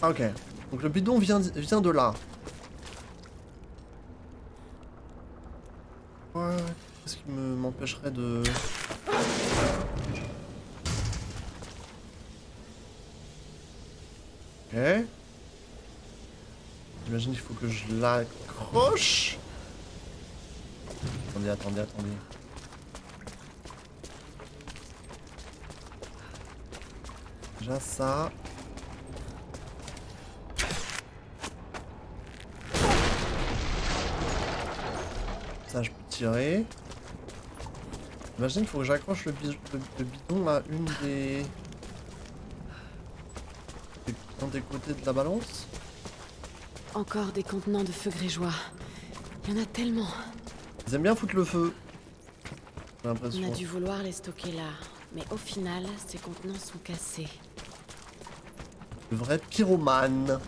Ok. Donc le bidon vient de là. Ouais. Qu'est-ce qui m'empêcherait de... Ok. J'imagine qu'il faut que je l'accroche. Attendez. Déjà ça. Ça, je peux tirer. J'imagine qu'il faut que j'accroche le bidon à un des côtés de la balance. Encore des contenants de feu grégeois. Il y en a tellement. Ils aiment bien foutre le feu. J'ai On l'impression. a dû vouloir les stocker là. Mais au final, ces contenants sont cassés. Le vrai pyromane.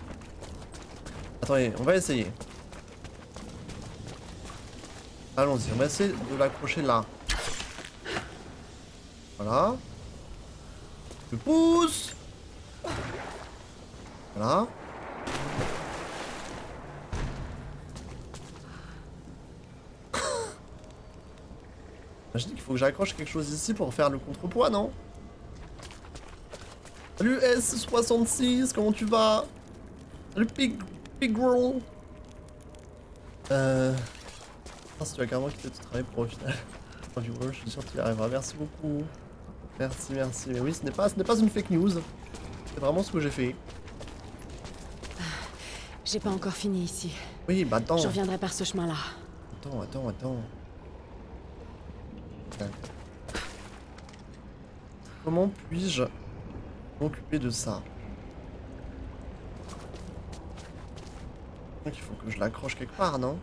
Attendez, on va essayer. Allons-y, on va essayer de l'accrocher là. Voilà. Je pousse. Voilà. Je dis qu'il faut que j'accroche quelque chose ici pour faire le contrepoids, non? Salut S66, comment tu vas? Salut Pig Roll. Si tu as carrément quitté ton travail pour au final. Je suis sûr que tu y arriveras. Merci beaucoup. Merci, merci. Mais oui, ce n'est pas une fake news. C'est vraiment ce que j'ai fait. J'ai pas encore fini ici. Oui, bah attends. Je reviendrai par ce chemin-là. Attends. Comment puis-je m'occuper de ça? Donc il faut que je l'accroche quelque part, non?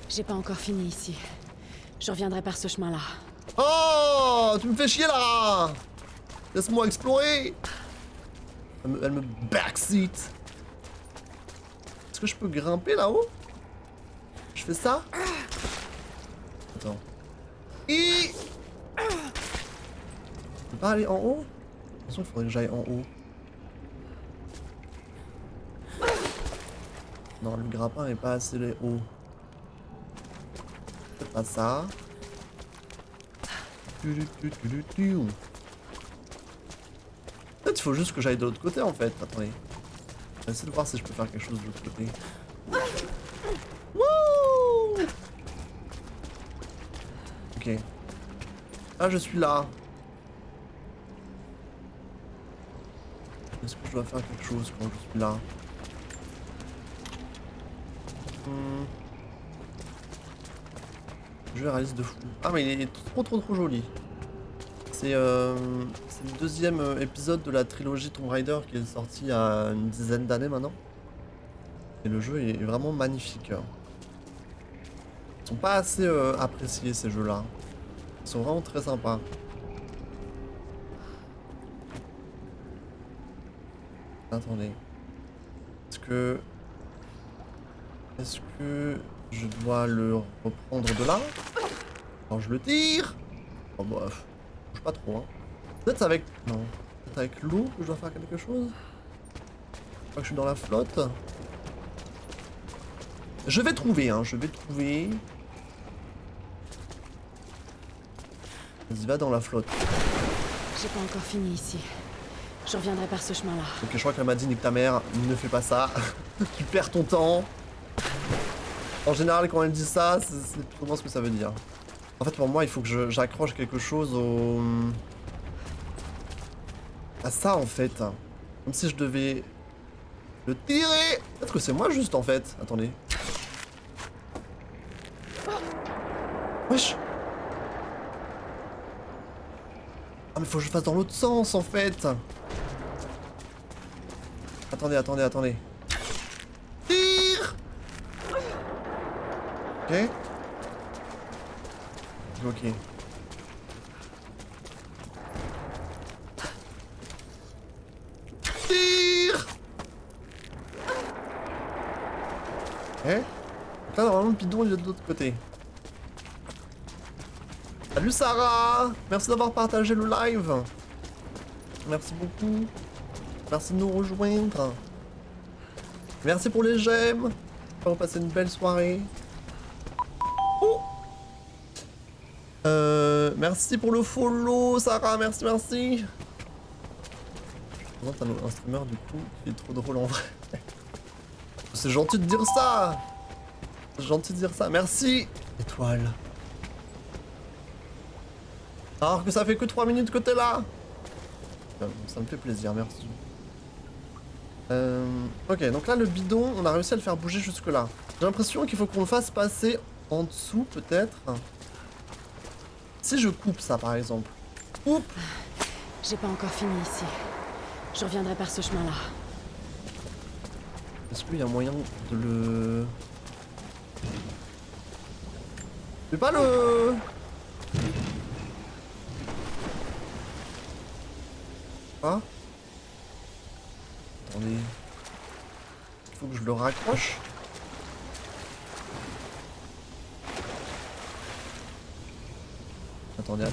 J'ai pas encore fini ici. Je reviendrai par ce chemin-là. Oh, tu me fais chier là! Laisse-moi explorer! Elle me backseat. Est-ce que je peux grimper là-haut? Je fais ça? Attends. Je peux pas aller en haut? De toute façon, il faudrait que j'aille en haut. Non, le grappin est pas assez haut. C'est pas ça. Peut-être il faut juste que j'aille de l'autre côté en fait. Attendez. Je vais essayer de voir si je peux faire quelque chose de l'autre côté. Wouh! Ok. Ah, je suis là. Est-ce que je dois faire quelque chose quand je suis là? Je réalise de fou. Ah mais il est trop joli. C'est le deuxième épisode de la trilogie Tomb Raider qui est sorti il y a une dizaine d'années maintenant. Et le jeu est vraiment magnifique. Ils sont pas assez appréciés ces jeux-là. Ils sont vraiment très sympas. Attendez. Est-ce que je dois le reprendre de là? Alors je le tire. Oh bref. Bouge pas trop hein. Peut-être avec... Non. Peut-être avec l'eau que je dois faire quelque chose? Je crois que je suis dans la flotte. Je vais trouver hein. Je vais trouver. Vas-y va dans la flotte. J'ai pas encore fini ici. Je reviendrai par ce chemin-là. Ok, je crois qu'elle m'a dit nique ta mère, ne fais pas ça. Tu perds ton temps. En général, quand elle dit ça, c'est plus ou moins ce que ça veut dire. En fait, pour moi, il faut que j'accroche quelque chose au... à ça, en fait. Comme si je devais le tirer. Peut-être que c'est moi juste, en fait. Attendez. Wesh. Ah, mais faut que je fasse dans l'autre sens, en fait. Attendez. Tire. Ok. Tire. Ok. Donc là, normalement, le bidon, il est de l'autre côté. Salut Sarah. Merci d'avoir partagé le live. Merci beaucoup. Merci de nous rejoindre. Merci pour les j'aime. On va passer une belle soirée. Oh. Merci pour le follow, Sarah. Merci. Je présente un streamer du coup qui est trop drôle en vrai. C'est gentil de dire ça. Merci. Étoile. Alors que ça fait que 3 minutes que t'es là. Ça me fait plaisir, merci. Ok, donc là le bidon, on a réussi à le faire bouger jusque là. J'ai l'impression qu'il faut qu'on le fasse passer en dessous peut-être. Si je coupe ça par exemple. Coupe. J'ai pas encore fini ici. Je reviendrai par ce chemin-là. Est-ce qu'il y a moyen de le... Je vais pas le... Ah. Attendez. Il faut que je le raccroche. Attendez.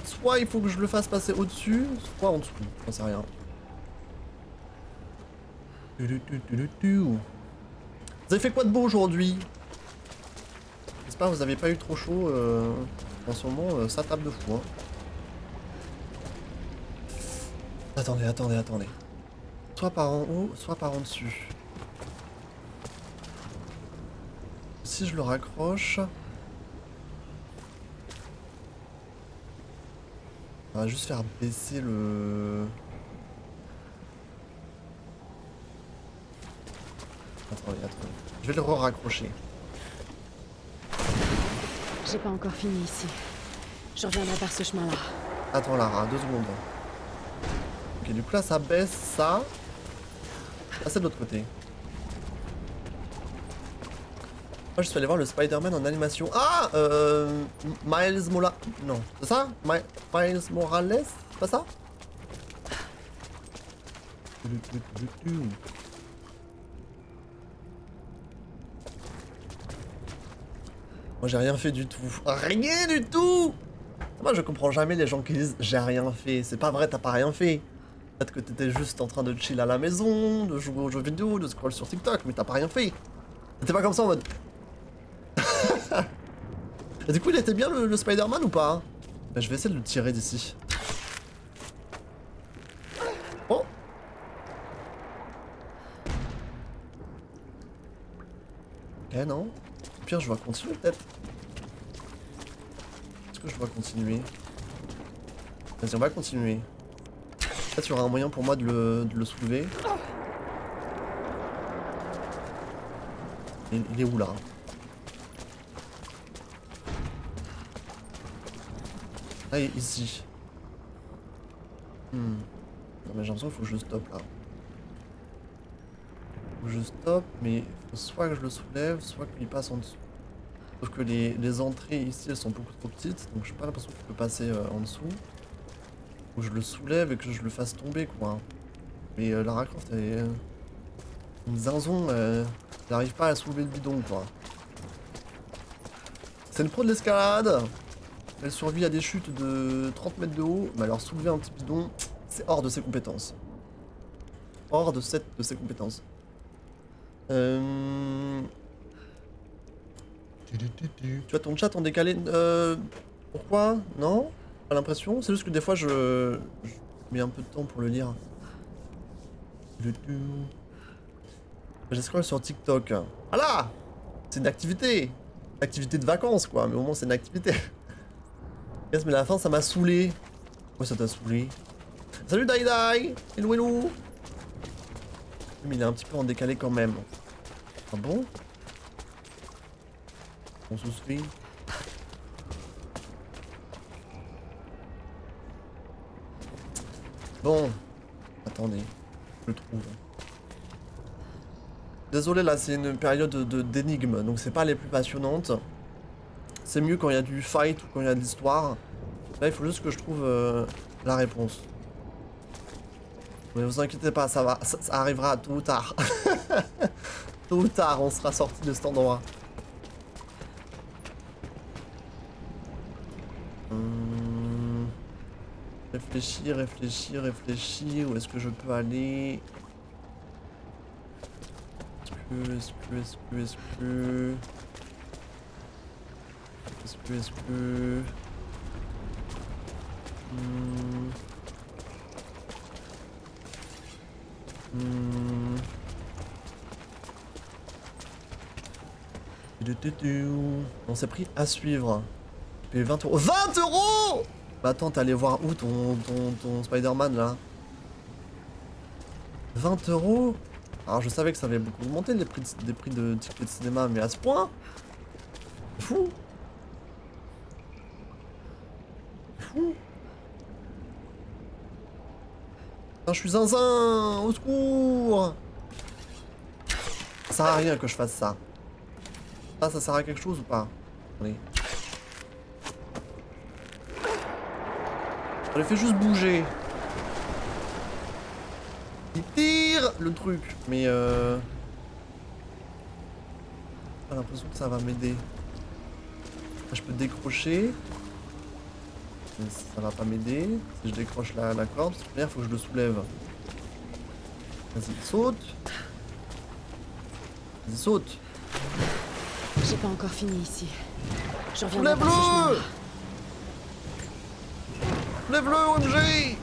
Soit il faut que je le fasse passer au-dessus, soit en dessous. J'en sais rien. Vous avez fait quoi de beau aujourd'hui? J'espère que vous avez pas eu trop chaud en ce moment, ça tape de fou. Hein. Attendez. Soit par en haut, soit par en dessus. Si je le raccroche... On va juste faire baisser le... Attendez. Je vais le re-raccrocher. J'ai pas encore fini ici. Je reviendrai par ce chemin-là. Attends Lara, 2 secondes. Ok, du coup là ça baisse ça. Ah, c'est de l'autre côté. Moi je suis allé voir le Spider-Man en animation. Ah Miles Morales. Non, c'est ça Miles Morales. C'est pas ça? Moi j'ai rien fait du tout. Rien du tout. Moi je comprends jamais les gens qui disent j'ai rien fait. C'est pas vrai, t'as pas rien fait. Peut-être que t'étais juste en train de chill à la maison, de jouer aux jeux vidéo, de scroll sur TikTok, mais t'as pas rien fait. T'étais pas comme ça en mode... Et du coup il était bien le Spider-Man ou pas? Bah, je vais essayer de le tirer d'ici. Oh. Ok non. Au pire je vais continuer peut-être. Est-ce que je dois continuer? Vas-y on va continuer. Peut-être il y aura un moyen pour moi de le soulever. Il est où là? Ah, ici. Non mais j'ai l'impression qu'il faut que je stoppe là. Faut que je stoppe, mais il faut soit que je le soulève, soit qu'il passe en dessous. Sauf que les entrées ici elles sont beaucoup trop petites, donc j'ai pas l'impression qu'il peut passer en dessous. Faut que je le soulève et que je le fasse tomber quoi. Mais Lara Croft elle est... une zinzon, elle n'arrive pas à soulever le bidon quoi. C'est une pro de l'escalade. Elle survit à des chutes de 30 mètres de haut, mais alors soulever un petit bidon, c'est hors de ses compétences. Hors de ses compétences. Tu as ton chat en décalé. Pourquoi? Non? Pas l'impression? C'est juste que des fois je mets un peu de temps pour le lire. J'ai scroll sur TikTok. Voilà! C'est une activité! Une activité de vacances quoi, mais au moins c'est une activité. Yes, mais à la fin ça m'a saoulé. Pourquoi ça t'a saoulé? Salut Dai Dai! Hello hello! Mais il est un petit peu en décalé quand même. Ah bon? On se suit. Bon. Attendez. Je le trouve. Désolé là, c'est une période d'énigmes, donc c'est pas les plus passionnantes. C'est mieux quand il y a du fight ou quand il y a de l'histoire. Là, il faut juste que je trouve la réponse. Mais vous inquiétez pas, ça va, ça arrivera tôt ou tard. Tôt ou tard, on sera sorti de cet endroit. Réfléchis, où est-ce que je peux aller? Est-ce que... On s'est pris à suivre. payé 20 euros. 20 euros! Bah attends, t'es allé voir où ton Spider-Man là? 20 euros? Alors je savais que ça avait beaucoup augmenté les prix de tickets de cinéma, mais à ce point? Fou! Fou! Putain, je suis zinzin! Au secours! Ça sert à rien que je fasse ça. Ça sert à quelque chose ou pas? Allez. Ça les fait juste bouger. Il tire le truc, mais j'ai l'impression que ça va m'aider. Je peux décrocher. Mais ça va pas m'aider. Si je décroche la corde, il faut que je le soulève. Vas-y, saute. Vas-y, saute. J'ai pas encore fini ici. Je reviendrai par ce chemin-là. Lève-le, OMG!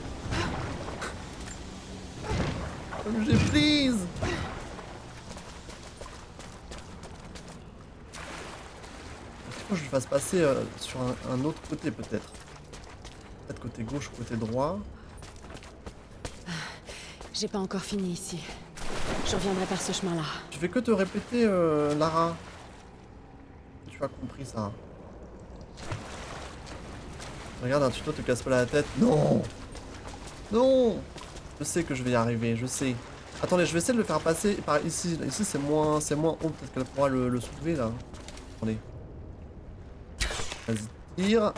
OMG, please! Il faut que je le fasse passer sur un autre côté, peut-être. Peut-être côté gauche ou côté droit. J'ai pas encore fini ici. Je reviendrai par ce chemin-là. Je fais que te répéter, Lara. Tu as compris ça. Regarde, un tuto te casse pas la tête. Non! Non! Je sais que je vais y arriver, je sais. Attendez, je vais essayer de le faire passer par ici. Ici, c'est moins haut. Peut-être qu'elle pourra le soulever, là. Attendez. Vas-y, tire.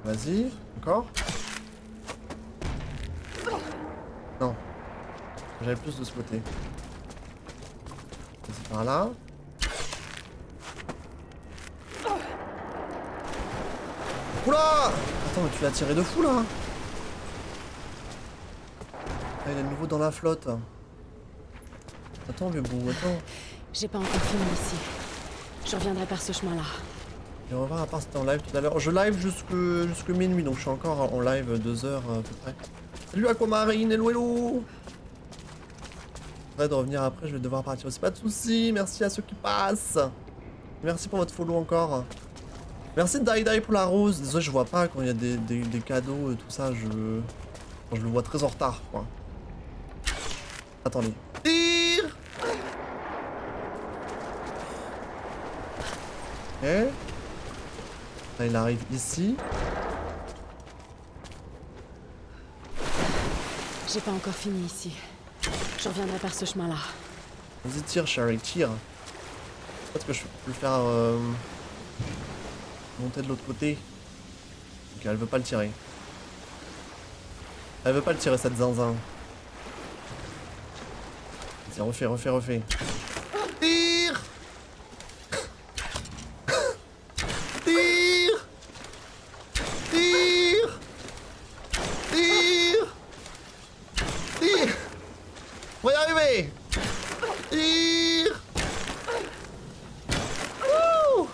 Vas-y, encore. Non. J'avais plus de ce côté. Vas-y, par là. Oula! Attends, mais tu l'as tiré de fou là! Ah, il est de nouveau dans la flotte. Attends, vieux bout, attends. J'ai pas encore fini ici. Je reviendrai par ce chemin-là. Et on va voir à part c'était en live tout à l'heure. Je live jusque minuit, donc je suis encore en live 2 heures à peu près. Salut Aquamarine, hello hello! De revenir après, je vais devoir partir aussi. Pas de soucis, merci à ceux qui passent. Merci pour votre follow encore. Merci Die pour la rose. Désolé, je vois pas quand il y a des cadeaux et tout ça. Je le vois très en retard, quoi. Attendez. Tire! Ok. Là, il arrive ici. J'ai pas encore fini ici. Je reviendrai par ce chemin-là. Vas-y, tire, Sherry, tire. Peut-être que je peux le faire monter de l'autre côté. Ok, elle veut pas le tirer. Elle veut pas le tirer, cette zinzin. Vas-y, refais. Tire! Tire! Tire! Tire! Tire! On va y arriver! Tire! Ouh!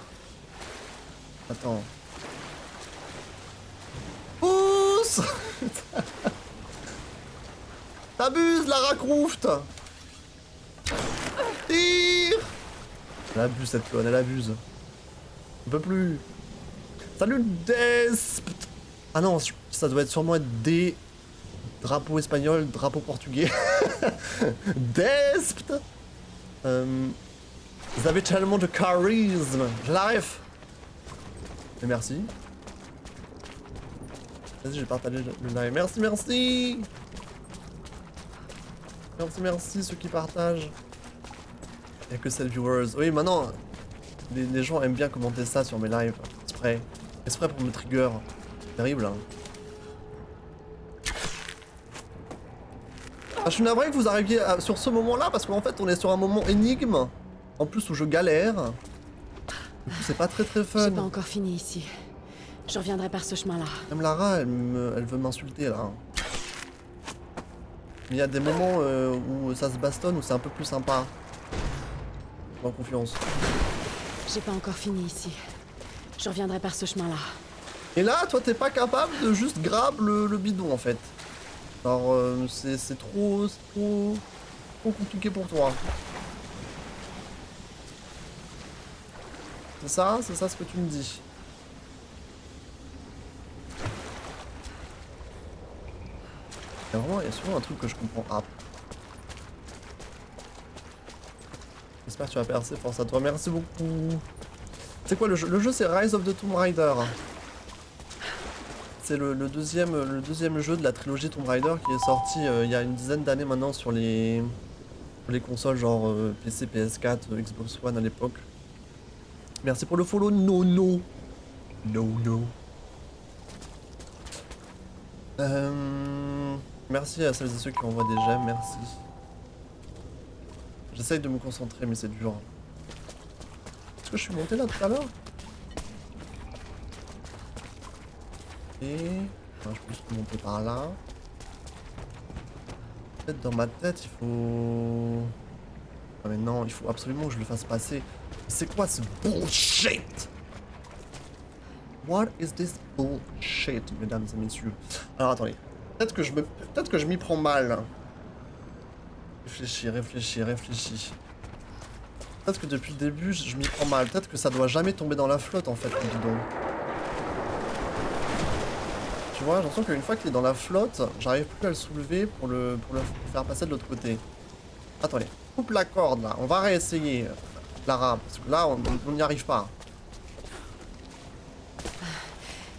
Attends. Pousse! T'abuses, Lara Croft! Tire! Elle abuse, cette conne, elle abuse. On peut plus. Salut, Despt! Ah non, ça doit sûrement être des drapeaux espagnols, drapeaux portugais. Despt! Vous avez tellement de charisme. Je la ref. Et merci. Vas-y, j'ai partagé le live. Merci. Merci ceux qui partagent. Il n'y a que 7 viewers. Oui, maintenant, les gens aiment bien commenter ça sur mes lives. Exprès pour me trigger. Terrible, hein. Ah, je suis navré que vous arriviez sur ce moment-là, parce qu'en fait, on est sur un moment énigme. En plus, où je galère. Du coup, c'est pas très fun. J'ai pas encore fini ici. Je reviendrai par ce chemin-là. Même Lara, elle veut m'insulter, là. Mais il y a des moments où ça se bastonne, où c'est un peu plus sympa. En confiance. J'ai pas encore fini ici. Je reviendrai par ce chemin-là. Et là, toi, t'es pas capable de juste grab le bidon, en fait. Alors, c'est trop compliqué pour toi. C'est ça ce que tu me dis. Il y a souvent un truc que je comprends pas. J'espère que tu vas percer, force à toi, merci beaucoup. C'est quoi le jeu? Le jeu c'est Rise of the Tomb Raider. C'est le deuxième jeu de la trilogie Tomb Raider qui est sorti il y a une dizaine d'années maintenant sur les consoles genre PC, PS4, Xbox One à l'époque. Merci pour le follow, no. Merci à celles et ceux qui envoient des j'aime, merci. J'essaye de me concentrer mais c'est dur. Est-ce que je suis monté là tout à l'heure? Ok. Enfin, je peux juste monter par là. Peut-être dans ma tête il faut... Ah mais non, il faut absolument que je le fasse passer. C'est quoi ce bullshit? What is this bullshit, mesdames et messieurs? Alors attendez. Peut-être que je m'y prends mal. Réfléchis. Peut-être que depuis le début, je m'y prends mal. Peut-être que ça doit jamais tomber dans la flotte en fait, le bidon. Tu vois, j'ai l'impression qu'une fois qu'il est dans la flotte, j'arrive plus à le soulever pour le faire passer de l'autre côté. Attendez, coupe la corde là. On va réessayer, Lara, parce que là, on n'y arrive pas.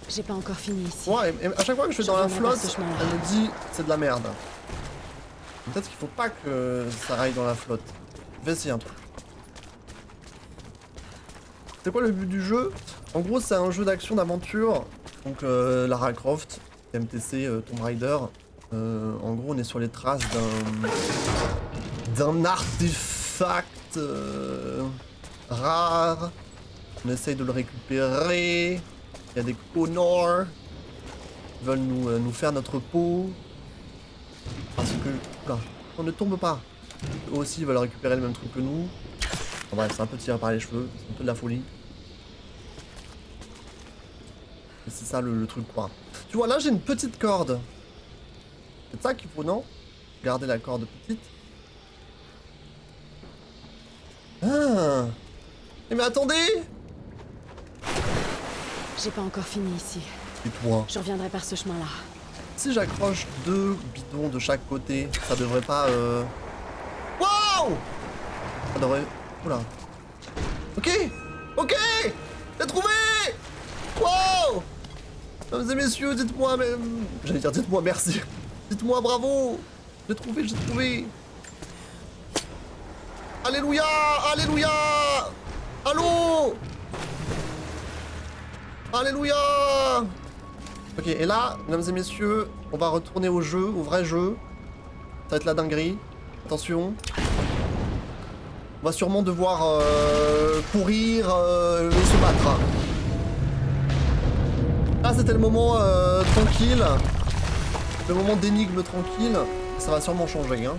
J'ai pas encore fini ici. Ouais, et à chaque fois que je suis dans la flotte, elle me dit c'est de la merde. Peut-être qu'il faut pas que ça aille dans la flotte. Je vais essayer un truc. C'est quoi le but du jeu? En gros, c'est un jeu d'action d'aventure. Donc Lara Croft, MTC, Tomb Raider. En gros, on est sur les traces d'un artefact rare. On essaye de le récupérer. Il y a des connards qui veulent nous faire notre peau. Parce que... Là, on ne tombe pas. Eux aussi ils veulent récupérer le même truc que nous. En bref, c'est un peu tiré par les cheveux. C'est un peu de la folie. Et c'est ça le truc quoi. Tu vois, là j'ai une petite corde. C'est ça qu'il faut, non? Garder la corde petite. Ah! Mais attendez! J'ai pas encore fini ici. Et toi? Je reviendrai par ce chemin-là. Si j'accroche 2 bidons de chaque côté, ça devrait pas Wow! Ça devrait... Oula. Ok! J'ai trouvé! Wow! Mesdames et messieurs, dites-moi mais... J'allais dire dites-moi merci. Dites-moi bravo! J'ai trouvé! Alléluia! Allô! Alléluia! Ok, et là, mesdames et messieurs, on va retourner au jeu, au vrai jeu. Ça va être la dinguerie. Attention. On va sûrement devoir courir et se battre. Là, c'était le moment tranquille. Le moment d'énigme tranquille. Ça va sûrement changer, hein.